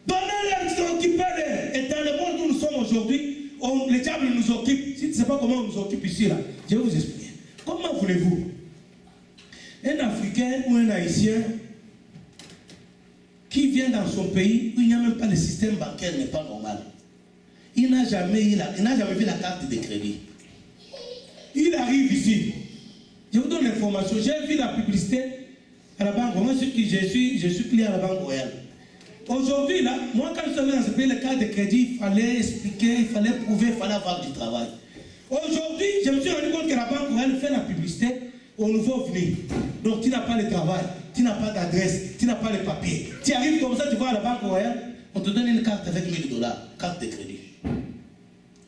Donnez-leur, occupez-les. Et dans le monde où nous sommes aujourd'hui, le diable nous occupe. Si tu ne sais pas comment on nous occupe ici, là, je vais vous expliquer. Comment voulez-vous un Africain ou un Haïtien qui vient dans son pays où il n'y a même pas le système bancaire n'est pas normal. Il n'a jamais vu la carte de crédit. Il arrive ici. Je vous donne l'information. J'ai vu la publicité à la Banque Royale. Je suis client à la Banque Royale. Aujourd'hui, là, moi, quand je suis venu dans ce pays, le carte de crédit, il fallait expliquer, il fallait prouver, il fallait avoir du travail. Aujourd'hui, je me suis rendu compte que la Banque Royale fait la publicité au nouveau venu. Donc, tu n'as pas le travail, tu n'as pas d'adresse, tu n'as pas les papiers. Tu arrives comme ça, tu vas à la Banque Royale, on te donne une carte avec $1000, carte de crédit.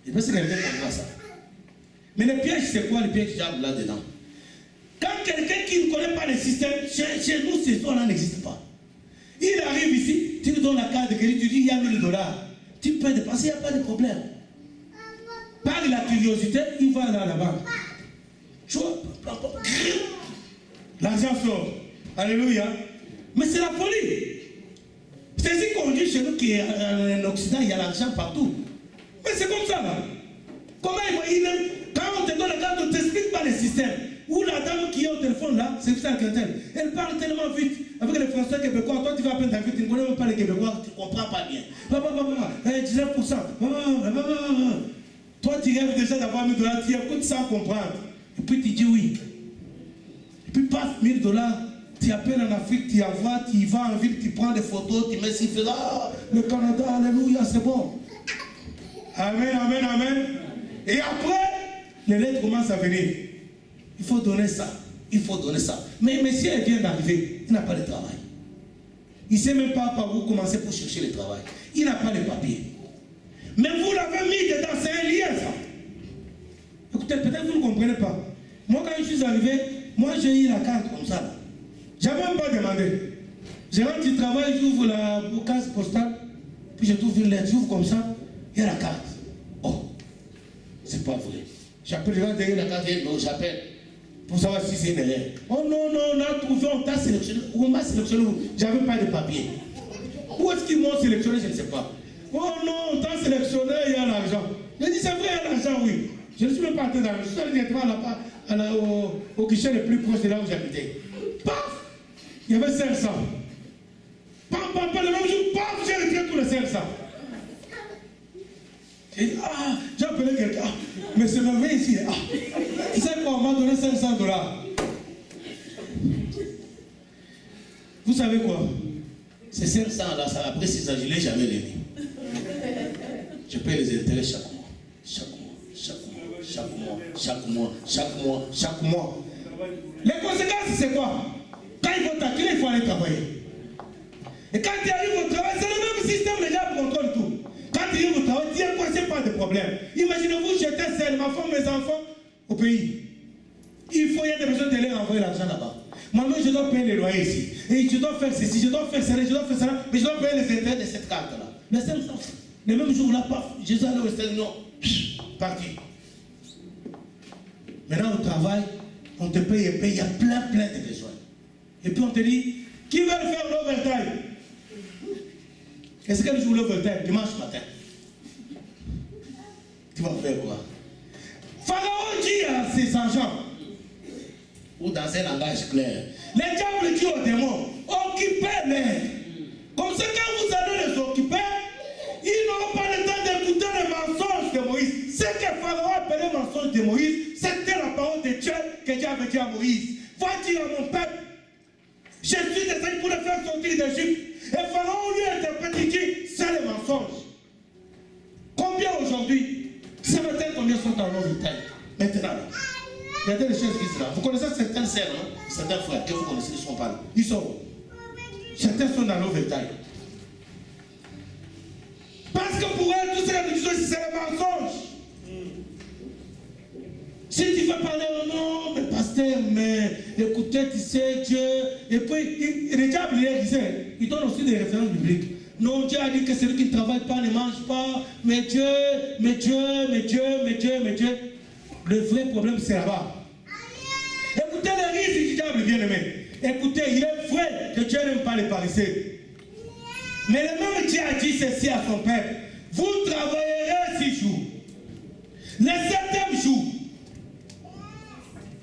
Je pense que quelqu'un comprend ça. Mais le piège, c'est quoi le piège diable là-dedans? Quand quelqu'un qui ne connaît pas le système, chez nous, ces gens-là n'existent pas. Il arrive ici, tu lui donnes la carte de crédit, tu dis il y a $1000. Tu peux dépenser, il n'y a pas de problème. Par la curiosité, il va aller à la banque. Tu vois, l'argent sort. Alléluia. Mais c'est la folie. C'est ce qu'on dit chez nous qu'en Occident, il y a l'argent partout. Mais c'est comme ça, là. Comment quand on te donne la carte, on ne t'explique pas le système. Ou la dame qui est au téléphone là, c'est ça elle parle tellement vite avec les Français québécois. Toi, tu vas apprendre ta vie, tu ne connais même pas les Québécois, tu ne comprends pas bien. 19%. Toi, tu rêves déjà d'avoir $1000, tu écoutes sans comprendre. Et puis tu dis oui. Et puis, paf, $1000, tu appelles en Afrique, tu envoies, tu y vas en ville, tu prends des photos, tu mets si fais le Canada, alléluia, c'est bon. Amen, amen, amen. Et après, les lettres commencent à venir. Il faut donner ça, il faut donner ça. Mais si elle vient d'arriver, il n'a pas de travail. Il ne sait même pas par où commencer pour chercher le travail. Il n'a pas de papier. Mais vous l'avez mis dedans, c'est un lien ça. Écoutez, peut-être que vous ne comprenez pas. Moi, quand je suis arrivé, moi j'ai eu la carte comme ça. Je n'avais même pas demandé. Je rentre du travail, j'ouvre la case postale, puis je trouve une lettre, j'ouvre comme ça, il y a la carte. Oh, c'est pas vrai. J'appelle, je vais derrière la carte, non, j'appelle. Pour savoir si c'est une erreur. Oh non, non, on a trouvé, on t'a sélectionné. On m'a sélectionné, j'avais pas de papier. Où est-ce qu'ils m'ont sélectionné, je ne sais pas. Oh non, on t'a sélectionné, il y a l'argent. Je dis, c'est vrai, il y a l'argent, oui. Je ne suis même pas entré dans le. Je suis allé directement là-bas, au guichet le plus proche de là où j'habitais. Paf! Il y avait 500. Pam, pam, pam, le même jour, paf, j'ai retiré tous les 500. J'ai dit, ah, j'ai appelé quelqu'un. Ah, mais c'est merveilleux ici. Ah, tu sais quoi, on m'a donné $500. Vous savez quoi? Ces 500 là, ça, après 6 ans, je ne l'ai jamais remis. Je paye les intérêts chaque mois. Chaque mois, chaque mois, chaque mois, chaque mois, chaque mois, chaque mois. Les conséquences, c'est quoi? Quand ils vont t'accueillir, il faut aller travailler. Et quand tu arrives au travail, c'est le même système, les gens contrôlent tout. Quand tu arrives au travail, tu dis quoi, c'est pas de problème. Imaginez-vous, j'étais seul, ma femme, mes enfants, au pays. Il y a des besoins de les envoyer l'argent là-bas. Maintenant, je dois payer les loyers ici. Et je dois faire ceci, je dois faire cela, je dois faire cela. Mais je dois payer les intérêts de cette carte-là. Mais c'est le même jour-là, paf, Jésus allait au stade, non, parti. Maintenant, au travail, on te paye et paye, il y a plein de besoins. Et puis on te dit, qui veut faire l'overtime? Est-ce qu'elle joue l'overtime dimanche matin? Tu vas faire quoi? Pharaon dit à ses agents, ou dans un langage clair, les diables disent aux démons, occupez-les. Comme ça, quand vous allez les occuper, ils n'auront pas le temps d'écouter les mensonges de Moïse. Ce que Pharaon appelait les mensonges de Moïse, c'était la parole de Dieu que Dieu avait dit à Moïse. Va dire à mon peuple, je suis descendu pour le faire sortir d'Égypte. Et Pharaon lui interprète, il dit, c'est les mensonges. Combien aujourd'hui? Ce matin, combien sont en overtime? Maintenant, regardez les choses qui sont là. Vous connaissez certaines sœurs, hein? Certains frères que vous connaissez, ils ne sont pas là. Ils sont où? Certains sont dans l'overtime. Parce que pour eux, tout ce que nous disons, c'est les mensonges. Si tu veux parler, oh non, mais pasteur, mais écoutez, tu sais, Dieu. Et puis, le diable, il disait, il donne aussi des références bibliques. Non, Dieu a dit que celui qui ne travaille pas ne mange pas. Mais Dieu, mais Dieu, mais Dieu, mais Dieu, mais Dieu. Le vrai problème, c'est là-bas. Écoutez les risques du diable, bien aimé. Écoutez, il est vrai que Dieu n'aime pas les paresseux. Mais le même Dieu a dit ceci à son peuple. Vous travaillerez 6 jours. Le 7e jour,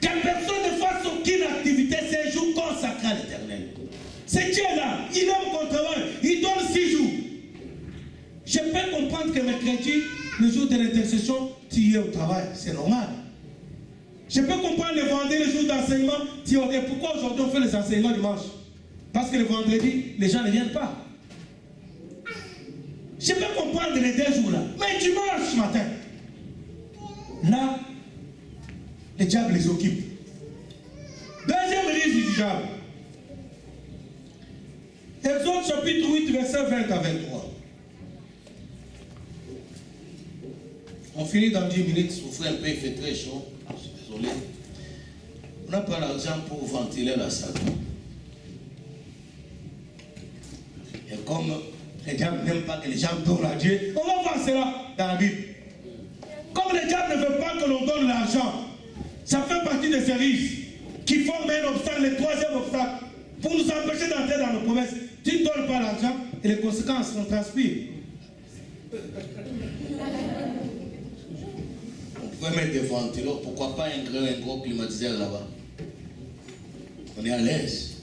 que personne ne fasse aucune activité, c'est un jour consacré à l'Éternel. C'est Dieu là, il aime qu'on travaille, il donne 6 jours. Je peux comprendre que mercredi, le jour de l'intercession, tu es au travail, c'est normal. Je peux comprendre le vendredi, le jour d'enseignement, tu es au travail. Pourquoi aujourd'hui on fait les enseignements dimanche? Parce que le vendredi, les gens ne viennent pas. Je peux comprendre les 2 jours là, mais dimanche matin, là, le diable les occupe. Deuxième risque du diable. Exode chapitre 8, verset 20 à 23. On finit dans 10 minutes, souffrez un peu, il fait très chaud. Je suis désolé. On n'a pas l'argent pour ventiler la salle. Et comme les diables n'aiment pas que les gens donnent à Dieu, on va voir cela dans la Bible. Comme les diables ne veulent pas que l'on donne l'argent, ça fait partie de ces risques qui forment un obstacle, le 3e obstacle, pour nous empêcher d'entrer dans nos promesses. Tu ne donnes pas l'argent et les conséquences, on transpire. On pouvait mettre des ventilos, pourquoi pas un gros climatiseur là-bas? On est à l'aise.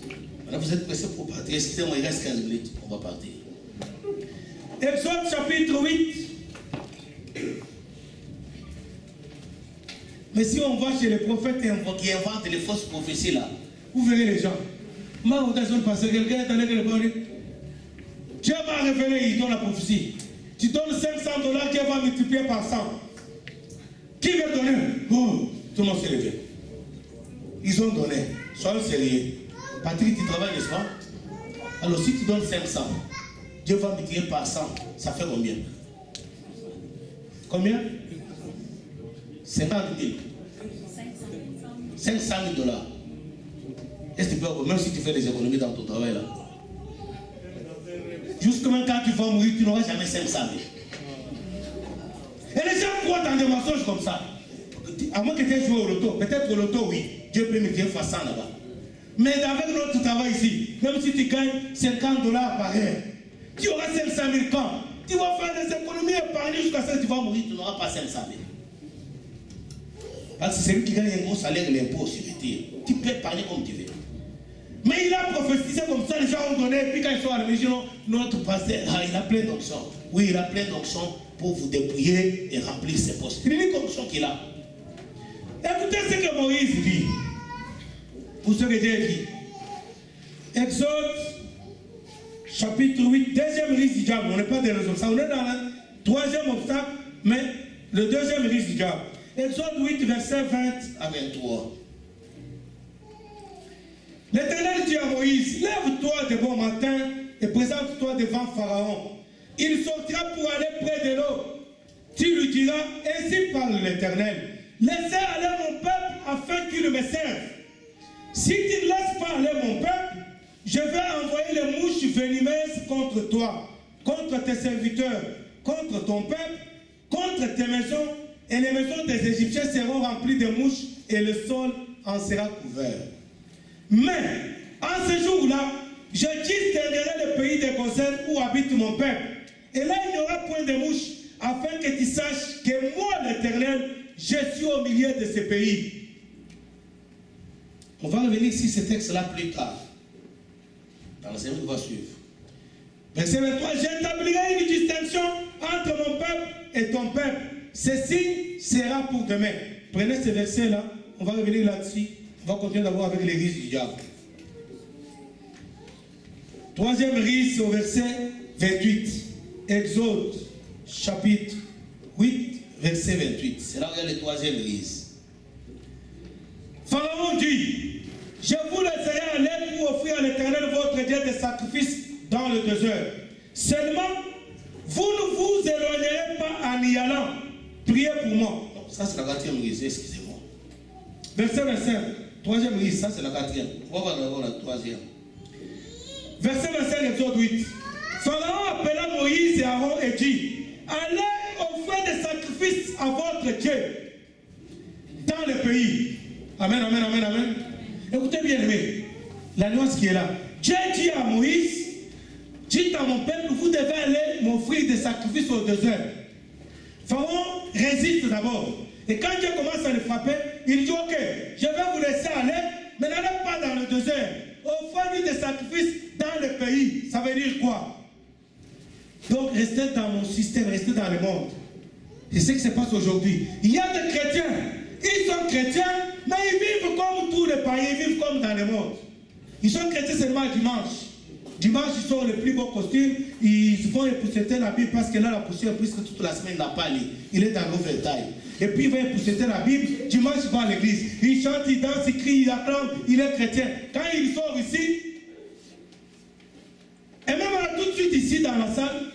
Maintenant vous êtes pressés pour partir. Excusez-moi, il reste 15 minutes, on va partir. Exode chapitre 8. Mais si on va chez les prophètes qui inventent les fausses prophéties là, vous verrez les gens. Parce que quelqu'un est allé quelque part. Dieu va révéler, il donne la prophétie. Tu donnes $500, Dieu va multiplier par 100. Qui veut donner? Oh, tout le monde s'est levé. Ils ont donné. Sois sérieux. Patrick, tu travailles, n'est-ce pas? Alors si tu donnes 500, Dieu va multiplier par 100. Ça fait combien? Combien? 50 000. 500 000 $. Est-ce que tu peux, même si tu fais des économies dans ton travail là, jusqu'à quand tu vas mourir, tu n'auras jamais 500 000. Et les gens croient dans des mensonges comme ça. À moins que tu aies joué au loto, peut-être au loto, oui, Dieu peut me dire fois 100 là-bas. Mais avec notre travail ici, même si tu gagnes 50 $ par heure, tu auras 500 000 quand tu vas faire des économies épargnées jusqu'à ce que tu vas mourir, tu n'auras pas 500 000. Parce que c'est lui qui gagne un gros salaire et l'impôt sur le tu peux épargner comme tu veux. Mais il a prophétisé comme ça, les gens ont donné, et puis quand ils sont à la maison, notre pasteur, il a plein d'onctions. Oui, il a plein d'onctions pour vous dépouiller et remplir ses postes. C'est l'unique onction qu'il a. Écoutez ce que Moïse dit. Pour ce que Dieu dit. Exode, chapitre 8, deuxième risque du diable. On n'est pas dans les obstacles. On est dans le troisième obstacle, mais le deuxième risque du diable. Exode 8, verset 20 à 23. L'Éternel dit à Moïse, lève-toi de bon matin et présente-toi devant Pharaon. Il sortira pour aller près de l'eau. Tu lui diras, ainsi parle l'Éternel. Laissez aller mon peuple afin qu'il me serve. Si tu ne laisses pas aller mon peuple, je vais envoyer les mouches venimeuses contre toi, contre tes serviteurs, contre ton peuple, contre tes maisons, et les maisons des Égyptiens seront remplies de mouches et le sol en sera couvert. Mais, en ce jour-là, je distinguerai le pays des Goshen où habite mon peuple. Et là, il n'y aura point de mouches, afin que tu saches que moi, l'Éternel, je suis au milieu de ce pays. On va revenir sur ce texte-là plus tard, dans la série qui va suivre. Verset 23, j'établirai une distinction entre mon peuple et ton peuple. Ceci sera pour demain. Prenez ce verset-là, on va revenir là-dessus. On va continuer d'abord avec les risques du diable. Troisième risque au verset 28. Exode, chapitre 8, verset 28. C'est là où il y a le troisième risque. Pharaon dit, je vous laisserai aller pour offrir à l'Éternel votre Dieu des sacrifices dans le désert. Seulement, vous ne vous éloignerez pas en y allant. Priez pour moi. Non, ça c'est la quatrième risque, excusez-moi. Verset 25. Troisième risque, ça c'est la quatrième. On va voir d'abord la troisième. Verset 25, Exode 8. Pharaon appela Moïse et Aaron et dit, allez offrir des sacrifices à votre Dieu dans le pays. Amen, amen, amen, amen. Écoutez bien aimé, la nuance qui est là. Dieu dit à Moïse, dites à mon peuple, vous devez aller m'offrir des sacrifices au désert. Pharaon résiste d'abord. Et quand Dieu commence à le frapper, il dit, ok, je vais vous laisser aller, mais n'allez pas dans le désert. Offrez-lui des sacrifices dans le pays. Ça veut dire quoi? Donc, restez dans mon système, restez dans le monde. C'est ce qui se passe aujourd'hui. Il y a des chrétiens, ils sont chrétiens, mais ils vivent comme tous les païens, ils vivent comme dans le monde. Ils sont chrétiens seulement dimanche. Dimanche, ils sont les plus beaux costumes, ils vont épousseter la Bible parce que là, la poussière, puisque toute la semaine, il n'a pas lu. Il est dans l'overtime. Et puis, il va épousseter la Bible. Dimanche, il va à l'église. Il chante, il danse, il crie, il acclame, il est chrétien. Quand il sort ici, et même là, tout de suite ici dans la salle,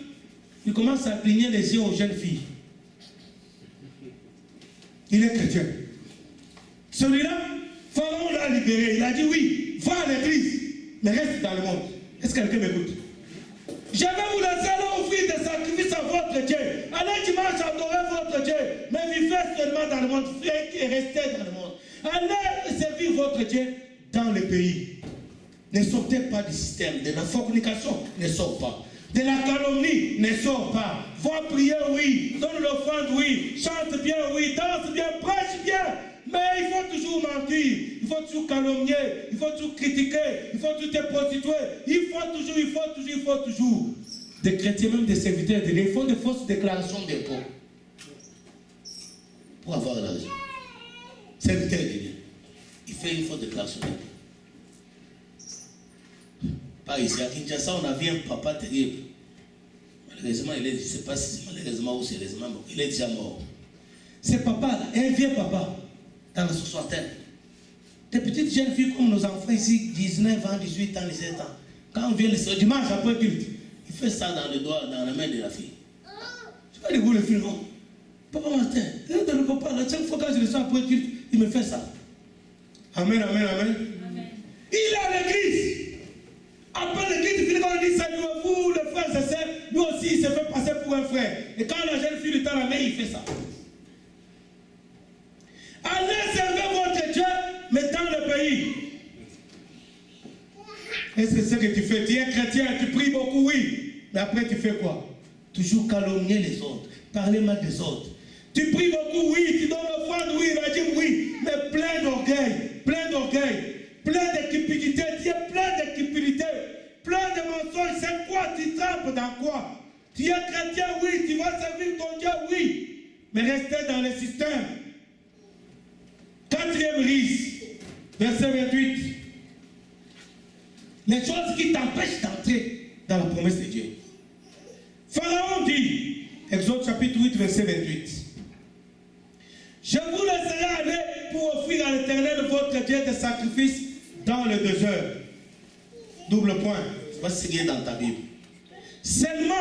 il commence à cligner les yeux aux jeunes filles. Il est chrétien. Celui-là, Pharaon l'a libéré. Il a dit oui, va à l'église, mais reste dans le monde. Est-ce que quelqu'un m'écoute? Je vais vous laisser aller offrir des sacrifices à votre Dieu. Allez dimanche adorer votre Dieu, mais vivez seulement dans le monde, et restez dans le monde. Allez servir votre Dieu dans le pays. Ne sortez pas du système, de la fornication, ne sort pas. De la calomnie, ne sort pas. Va prier, oui. Donne l'offrande, oui. Chante bien, oui. Danse bien, prêche bien. Mais il faut toujours mentir. Il faut toujours calomnier. Il faut toujours critiquer. Il faut toujours te prostituer. Il faut toujours. Des chrétiens, même des serviteurs de Dieu, ils font des fausses déclarations d'impôts pour avoir de l'argent. Serviteur de Dieu, il fait une fausse déclaration d'impôts. Pas ici, à Kinshasa, on a vu un papa terrible. Malheureusement, je ne sais pas si c'est malheureusement ou sérieusement, il est déjà mort. Ce papa-là, un vieux papa, dans la soixantaine. Des petites jeunes filles comme nos enfants ici, 19 ans, 18 ans, 17 ans. Quand on vient le dimanche après culte, il fait ça dans le doigt, dans la main de la fille. Je ne sais pas de vous le film, non? Papa Martin, le papa, la chaque fois quand je le sens après culte, il me fait ça. Amen, amen, amen. Il est à l'église. Après l'église, il dit saluez-vous, les frères et sœurs. Lui aussi, il se fait passer pour un frère. Et quand la jeune fille lui tend la main, il fait ça. Allez servir votre Dieu, mais dans le pays. Est-ce que c'est ce que tu fais? Tu es chrétien, tu pries beaucoup, oui. Mais après, tu fais quoi? Toujours calomnier les autres, parler mal des autres. Tu pries beaucoup, oui. Tu donnes l'offrande, oui. Il a dit oui. Mais plein d'orgueil, plein de cupidité. Tu es plein de cupidité, plein de mensonges. C'est quoi? Tu trempes dans quoi? Tu es chrétien, oui. Tu vas servir ton Dieu, oui. Mais restez dans le système. 4e risque, verset 28. Les choses qui t'empêchent d'entrer dans la promesse de Dieu. Pharaon dit, Exode chapitre 8, verset 28. Je vous laisserai aller pour offrir à l'Éternel votre Dieu des sacrifices dans le désert. Double point. C'est pas signé dans ta Bible. Seulement,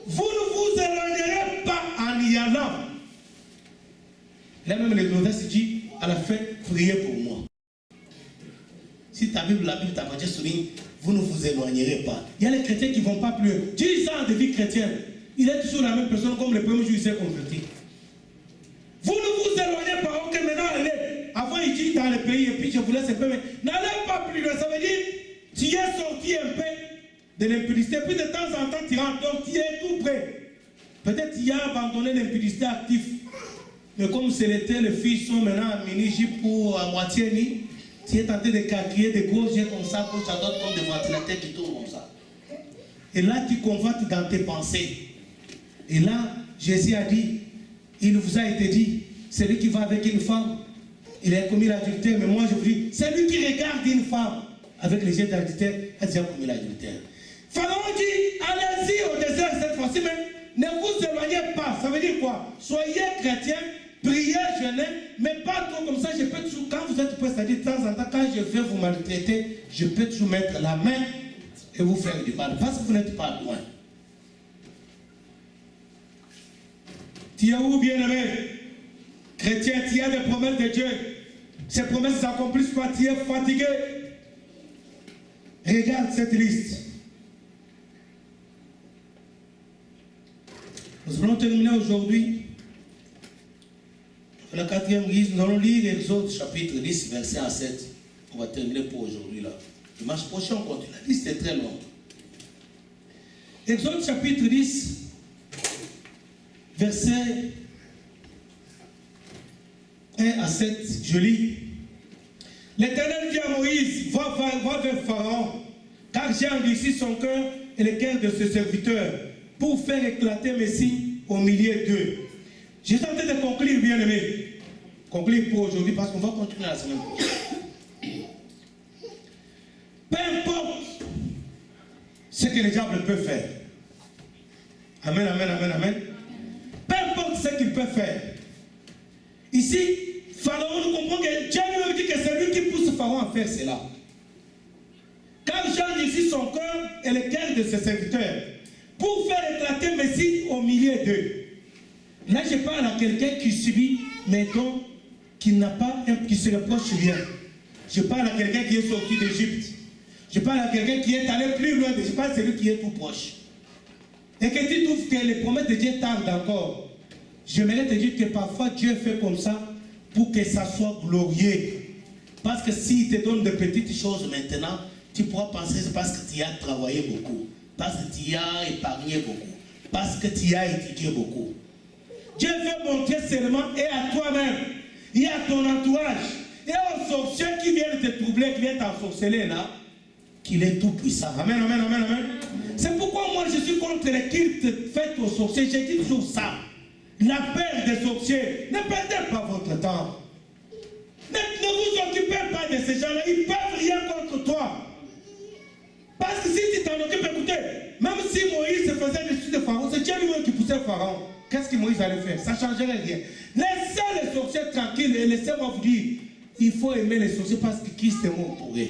vous ne vous éloignerez pas en y allant. Là même le Claude dit, à la fin, priez pour moi. Si ta Bible, la Bible t'a déjà souligné, vous ne vous éloignerez pas. Il y a les chrétiens qui ne vont pas plus. 10 ans de vie chrétienne, il est toujours la même personne comme le premier jour il s'est converti. Vous ne vous éloignez pas. Ok, maintenant allez. Avant il dit dans le pays et puis je vous laisse un peu. Mais n'allez pas plus loin. Ça veut dire tu es sorti un peu de l'impudicité. Puis de temps en temps tu rentres. Donc tu es tout près. Peut-être tu as abandonné l'impudicité active. Mais comme c'est l'été, les filles sont maintenant à mini-jupe pour à moitié nid. Tu es tenté de crier de gauche comme ça, gauche à droite comme des ventilateurs qui tournent comme ça. Et là tu convoites dans tes pensées. Et là, Jésus a dit, il vous a été dit, celui qui va avec une femme, il a commis l'adultère. Mais moi je vous dis, celui qui regarde une femme avec les yeux d'adultère a déjà commis l'adultère. Pharaon dit, allez-y au désert cette fois-ci, mais ne vous éloignez pas. Ça veut dire quoi? Soyez chrétiens, priez, jeûnez, mais pas trop comme ça. Je peux toujours, quand vous êtes prêts, c'est-à-dire de temps en temps, quand je vais vous maltraiter, je peux toujours mettre la main et vous faire du mal, parce que vous n'êtes pas loin. Tu es où, bien-aimé? Chrétien, tu as des promesses de Dieu. Ces promesses s'accomplissent pas, tu es fatigué. Regarde cette liste. Nous allons terminer aujourd'hui. La 4e liste, nous allons lire Exode chapitre 10, verset 1 à 7. On va terminer pour aujourd'hui là. Dimanche prochain, on continue. La liste est très longue. Exode chapitre 10, verset 1 à 7, je lis. L'Éternel dit à Moïse, va vers Pharaon, car j'ai endurci son cœur et le cœur de ses serviteurs, pour faire éclater mes signes au milieu d'eux. J'ai tenté de conclure, bien aimé. Conclure pour aujourd'hui, parce qu'on va continuer la semaine prochaine. Peu importe ce que le diable peut faire. Amen, amen, amen, amen. Peu importe ce qu'il peut faire. Ici, Pharaon nous comprend que Dieu lui dit que c'est lui qui pousse Pharaon à faire cela. Car j'ai ici son cœur et le cœur de ses serviteurs pour faire éclater mes signes au milieu d'eux. Là, je parle à quelqu'un qui subit, mais donc qui n'a pas, qui se reproche rien. Je parle à quelqu'un qui est sorti d'Égypte. Je parle à quelqu'un qui est allé plus loin. Je parle à celui qui est tout proche. Et que tu trouves que les promesses de Dieu tardent encore. J'aimerais te dire que parfois Dieu fait comme ça pour que ça soit glorieux. Parce que s'il te donne de petites choses maintenant, tu pourras penser que c'est parce que tu as travaillé beaucoup. Parce que tu as épargné beaucoup. Parce que tu as étudié beaucoup. Dieu veut montrer seulement et à toi-même, et à ton entourage, et aux sorciers qui viennent te troubler, qui viennent t'ensorceler là, qu'il est tout puissant. Amen, amen, amen, amen. C'est pourquoi moi je suis contre les cultes faits aux sorciers. J'ai dit toujours ça. La peur des sorciers. Ne perdez pas votre temps. Ne vous occupez pas de ces gens-là. Ils ne peuvent rien contre toi. Parce que si tu t'en occupes, écoutez, même si Moïse se faisait dessus de Pharaon, c'est Dieu lui-même qui poussait Pharaon. Qu'est-ce que Moïse allait faire? Ça ne changerait rien. Laissez les sorciers tranquilles et laissez-moi vous dire, il faut aimer les sorciers parce que Christ est mort pour eux.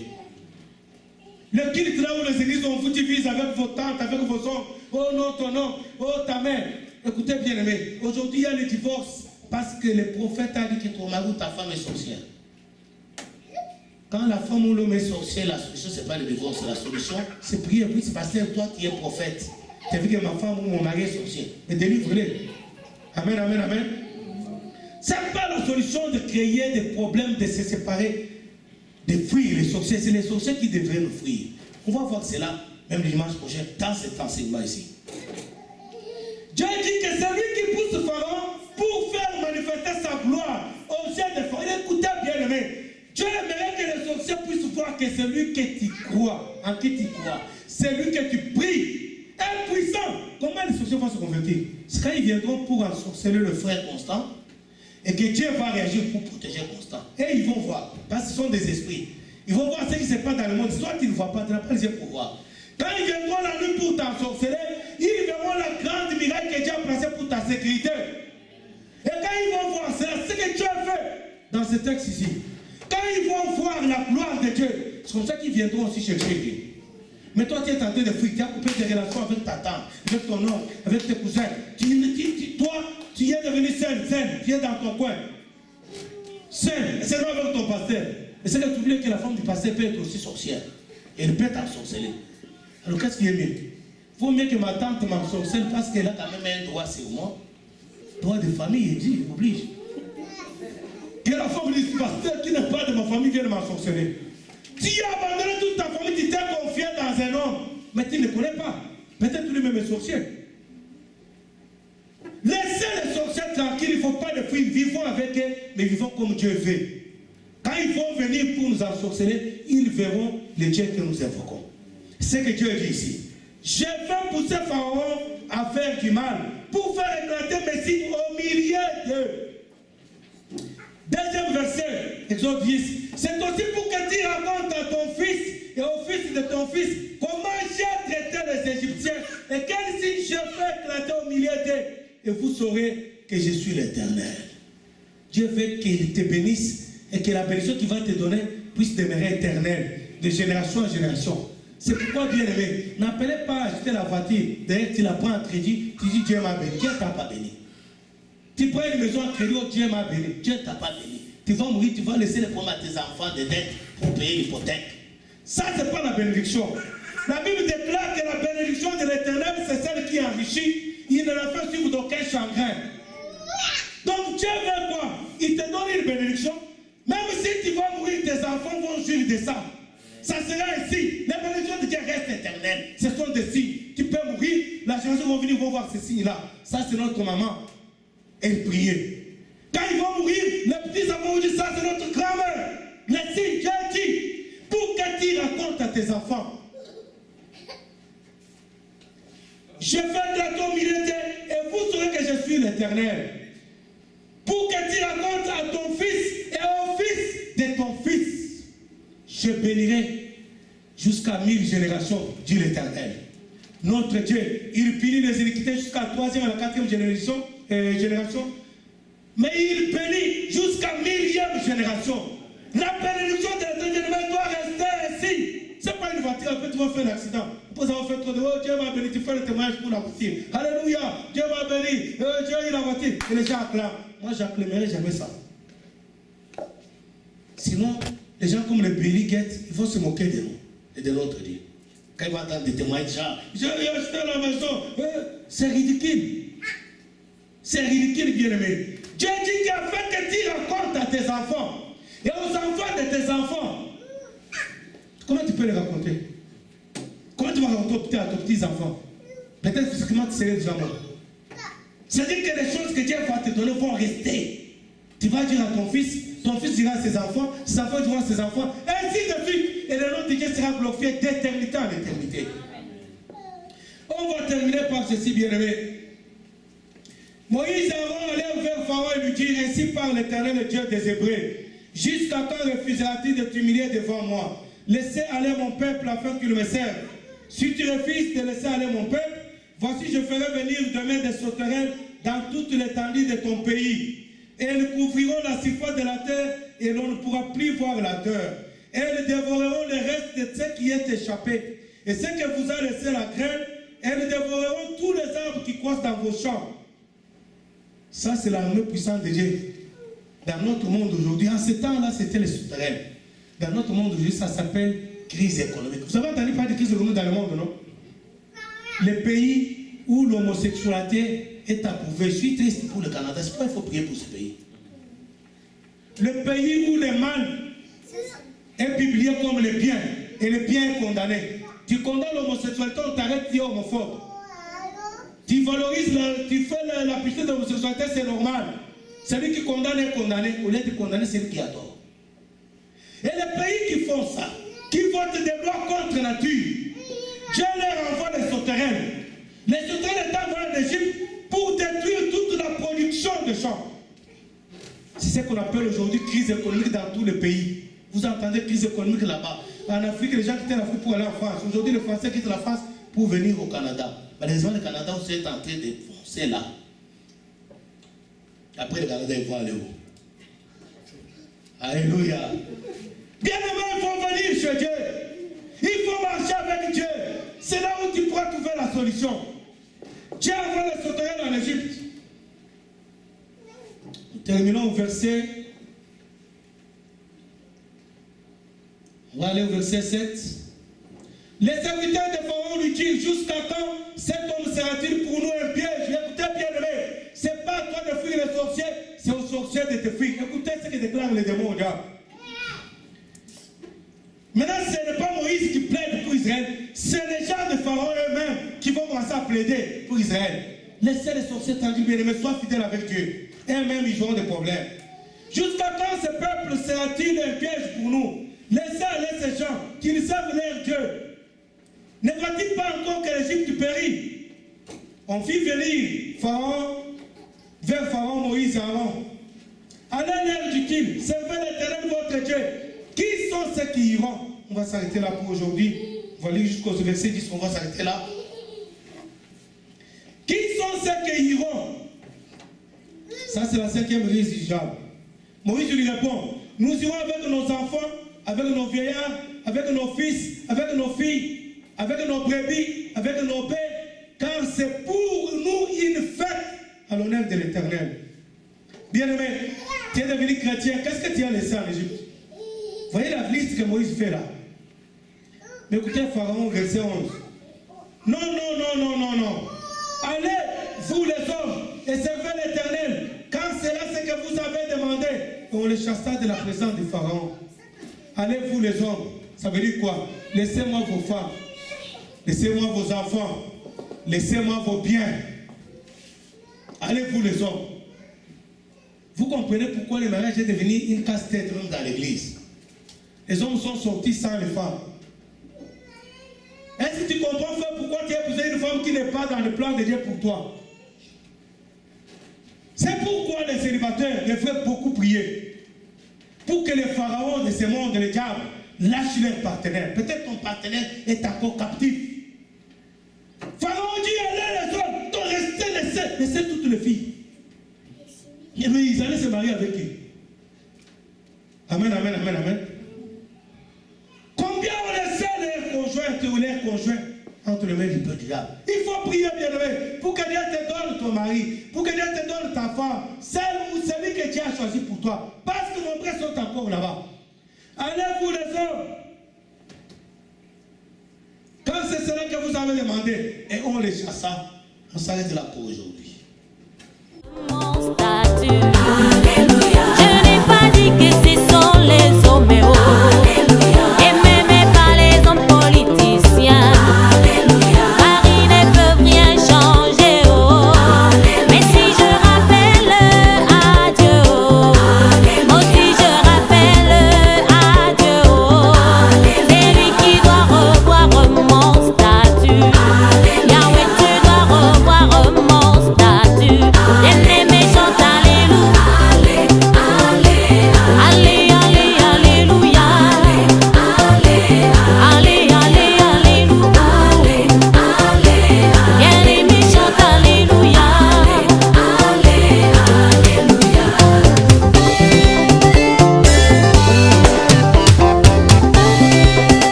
Le culte là où les églises on vous divise avec vos tantes, avec vos oncles, oh non, ton nom, oh ta mère. Écoutez bien aimé, aujourd'hui il y a le divorce parce que le prophète a dit que ton mari ou ta femme est sorcière. Quand la femme ou l'homme est sorcier, la solution, ce n'est pas le divorce. La solution, c'est prier. Oui, c'est parce que toi, tu es prophète. Tu as vu que ma femme ou mon mari est sorcier. Mais délivre-les. Amen, amen, amen. Ce n'est pas la solution de créer des problèmes, de se séparer, de fuir les sorciers. C'est les sorciers qui devraient nous fuir. On va voir cela, même le dimanche prochain, dans cet enseignement ici. Dieu dit que c'est lui qui pousse Pharaon pour faire manifester sa gloire aux yeux des Pharaons. Écoutez bien aimé. Dieu aimerait que les sorciers puissent voir que c'est lui que tu crois, en qui tu crois. C'est lui que tu pries. Impuissant. Comment les sorciers vont se convertir? C'est quand ils viendront pour ensorceler le frère Constant et que Dieu va réagir pour protéger Constant. Et ils vont voir, parce que ce sont des esprits. Ils vont voir ce qui se passe dans le monde. Toi, tu ne vois pas, tu n'as pas les yeux pour voir. Quand ils viendront la nuit pour t'ensorceler, ils verront la grande miracle que Dieu a placée pour ta sécurité. Et quand ils vont voir, c'est ce que Dieu a fait dans ce texte ici. Quand ils vont voir la gloire de Dieu, c'est comme ça qu'ils viendront aussi chercher Dieu. Mais toi, tu es tenté de fuir, tu as coupé tes relations avec ta tante, avec ton oncle, avec tes cousins. Toi, tu es devenu seul, tu es dans ton coin. Seul, et c'est non avec ton pasteur. Et c'est que tu oublies que la femme du pasteur peut être aussi sorcière. Et elle peut t'ensorceler. Alors qu'est-ce qui est mieux? Il vaut mieux que ma tante m'ensorcelle parce qu'elle a quand même un droit sur moi. Droit de famille, il dit, il oblige. Que la femme du pasteur qui n'est pas de ma famille vienne m'ensorceler. Tu as abandonné toute ta famille, tu t'es confié dans un homme, mais tu ne le connais pas. Peut-être lui-même est sorcier. Laissez les sorciers tranquilles, il ne faut pas les fuir. Vivons avec eux, mais vivons comme Dieu veut. Quand ils vont venir pour nous ensorceler, ils verront le Dieu que nous invoquons. C'est ce que Dieu dit ici. Je vais pousser Pharaon à faire du mal pour faire éclater mes signes au milieu d'eux. Deuxième verset, Exode 10. C'est aussi pour que tu racontes à ton fils et au fils de ton fils comment j'ai traité les Égyptiens et quel signe je fais éclater au milieu d'eux. Et vous saurez que je suis l'Éternel. Dieu veut qu'il te bénisse et que la bénédiction qu'il va te donner puisse demeurer éternelle, de génération en génération. C'est pourquoi, bien aimé, n'appelez pas à acheter la voiture. D'ailleurs, tu la prends en crédit, tu dis Dieu m'a béni. Dieu ne t'a pas béni. Tu prends une maison en crédit, oh, Dieu m'a béni. Dieu ne t'a pas béni. Tu vas mourir, tu vas laisser les problèmes à tes enfants de dettes pour payer l'hypothèque. Ça, ce n'est pas la bénédiction. La Bible déclare que la bénédiction de l'Éternel, c'est celle qui enrichit. Il ne la fait suivre d'aucun chagrin. Donc Dieu veut quoi? Il te donne une bénédiction. Même si tu vas mourir, tes enfants vont jouir de ça. Ça sera ainsi. Les bénédictions de Dieu restent éternelles. Ce sont des signes. Tu peux mourir, la génération va venir, vont voir ces signes-là. Ça, c'est notre maman. Elle priait. Quand ils vont mourir, les petits enfants vont dire ça, c'est notre grand-mère. Les signes, Dieu dit, pour que tu racontes à tes enfants. Je fais de la communauté et vous saurez que je suis l'Éternel. Pour que tu racontes à ton fils et au fils de ton fils. Je bénirai jusqu'à 1000 générations, dit l'Éternel. Notre Dieu, il punit les iniquités jusqu'à la 3e et la 4e génération. Mais il bénit jusqu'à 1000e génération. La bénédiction de l'Éternel doit rester ainsi. Ce n'est pas une voiture, après tu vas faire un accident. Après avoir fait trop de oh, Dieu m'a béni, tu fais le témoignage pour la voiture. Alléluia, Dieu m'a béni, Dieu a eu la voiture. Et les gens acclament. Moi, j'acclamerai jamais ça. Sinon, les gens comme les Billy Gates, ils vont se moquer de nous et de notre Dieu. Quand ils vont entendre des témoignages, genre, j'ai acheté la maison. C'est ridicule. C'est ridicule, bien-aimé. Dieu dit qu'il a fait que tu racontes à tes enfants et aux enfants de tes enfants. Comment tu peux les raconter? Comment tu vas raconter à tes petits-enfants? Peut-être physiquement, tu serais déjà mort. C'est-à-dire que les choses que Dieu va te donner vont rester. Tu vas dire à ton fils dira à ses enfants diront à ses enfants, ainsi de suite. Et le nom de Dieu sera glorifié d'éternité en éternité. On va terminer par ceci, bien-aimé. Moïse et Aaron allèrent vers Pharaon et lui dirent, ainsi parle l'Éternel, le Dieu des Hébreux. Jusqu'à quand refuseras-tu de t'humilier devant moi? Laissez aller mon peuple afin qu'il me serve. Si tu refuses de laisser aller mon peuple, voici je ferai venir demain des sauterelles dans toute l'étendue de ton pays. Et elles couvriront la surface de la terre et l'on ne pourra plus voir la terre. Et elles dévoreront le reste de ce qui est échappé. Et ce que vous a laissé la graine, elles dévoreront tous les arbres qui croissent dans vos champs. Ça, c'est l'armée puissante de Dieu. Dans notre monde aujourd'hui, en ce temps-là, c'était les souterrains. Dans notre monde aujourd'hui, ça s'appelle crise économique. Vous avez entendu parler de crise économique dans le monde, non? Les pays où l'homosexualité est approuvée. Je suis triste pour le Canada. C'est pourquoi il faut prier pour ce pays. Le pays où le mal est publié comme le bien et le bien est condamné. Tu condamnes l'homosexualité, on t'arrête, tu es homophobe. Tu valorises, tu fais la pureté de l'homosexualité, c'est normal. Celui qui condamne est condamné. Au lieu de condamner, c'est lui qui adore. Et les pays qui font ça, qui votent des lois contre nature, Dieu leur envoie les sauterelles. Les sauterelles étaient envoyées en Égypte pour détruire toute la production de champs. C'est ce qu'on appelle aujourd'hui crise économique dans tous les pays. Vous entendez crise économique là-bas. En Afrique, les gens quittent l'Afrique pour aller en France. Aujourd'hui, les Français quittent la France pour venir au Canada. Malheureusement, le Canada aussi est en train de foncer là. Après, le Canada, ils vont aller où? Alléluia. Bien aimé, il faut venir chez Dieu. Il faut marcher avec Dieu. C'est là où tu pourras trouver la solution. Dieu envoie les sauterelles en Égypte. Terminons au verset. On va aller au verset 7. Les serviteurs de Pharaon lui disent: jusqu'à quand cet homme sera-t-il pour nous un piège? Écoutez, bien aimé, ce n'est pas à toi de fuir les sorciers, c'est aux sorciers de te fuir. Écoutez ce que déclarent les démons, regarde. Maintenant, ce n'est pas Moïse qui plaide pour Israël, c'est les gens de Pharaon eux-mêmes qui vont commencer à plaider pour Israël. Laissez les sorciers tranquilles, bien aimés, sois fidèles avec Dieu. Eux-mêmes, ils auront des problèmes. Jusqu'à quand ce peuple sera-t-il un piège pour nous? Laissez aller ces gens qui savent leur Dieu. Ne va-t-il pas encore que l'Égypte périt? On fit venir Pharaon, vers Pharaon, Moïse et Aaron. Allez leur dit-il, servez l'Éternel votre Dieu. Qui sont ceux qui iront? On va s'arrêter là pour aujourd'hui. On va lire jusqu'au verset 10, on va s'arrêter là. Qui sont ceux qui iront? Ça, c'est la 5e liste du diable. Moïse lui répond: nous irons avec nos enfants, avec nos vieillards, avec nos fils, avec nos filles, avec nos brebis, avec nos bêtes, car c'est pour nous une fête à l'honneur de l'Éternel. Bien-aimé, tu es devenu chrétien, qu'est-ce que tu as laissé en Égypte? Voyez la liste que Moïse fait là. Mais écoutez Pharaon, verset 11. Non, non, non, non, non, non. Allez, vous les hommes, et servez l'Éternel, car c'est là ce que vous avez demandé. Et on les chassa de la présence de Pharaon. Allez, vous les hommes. Ça veut dire quoi? Laissez-moi vos femmes. Laissez-moi vos enfants. Laissez-moi vos biens. Allez, vous les hommes. Vous comprenez pourquoi le mariage est devenu une casse-tête dans l'église. Les hommes sont sortis sans les femmes. Est-ce que tu comprends, frère, pourquoi tu as épousé une femme qui n'est pas dans le plan de Dieu pour toi? C'est pourquoi les célibataires devraient beaucoup prier. Pour que les pharaons de ce monde, les diables, lâchent leur partenaire. Peut-être ton partenaire est encore captif. Pharaon dit: allez les hommes, donc restez, laissez toutes les filles. Mais ils allaient se marier avec qui? Amen, amen, amen, amen. Combien on laissait leurs conjoints entre les mains du peuple diable? Il faut prier, bien-aimé, pour que Dieu te donne ton mari, pour que Dieu te donne ta femme, celle ou celui que Dieu a choisi pour toi. Parce que nombreux sont encore là-bas. Allez, vous les hommes. Quand c'est cela que vous avez demandé, et on les chassa, on s'arrête là pour aujourd'hui.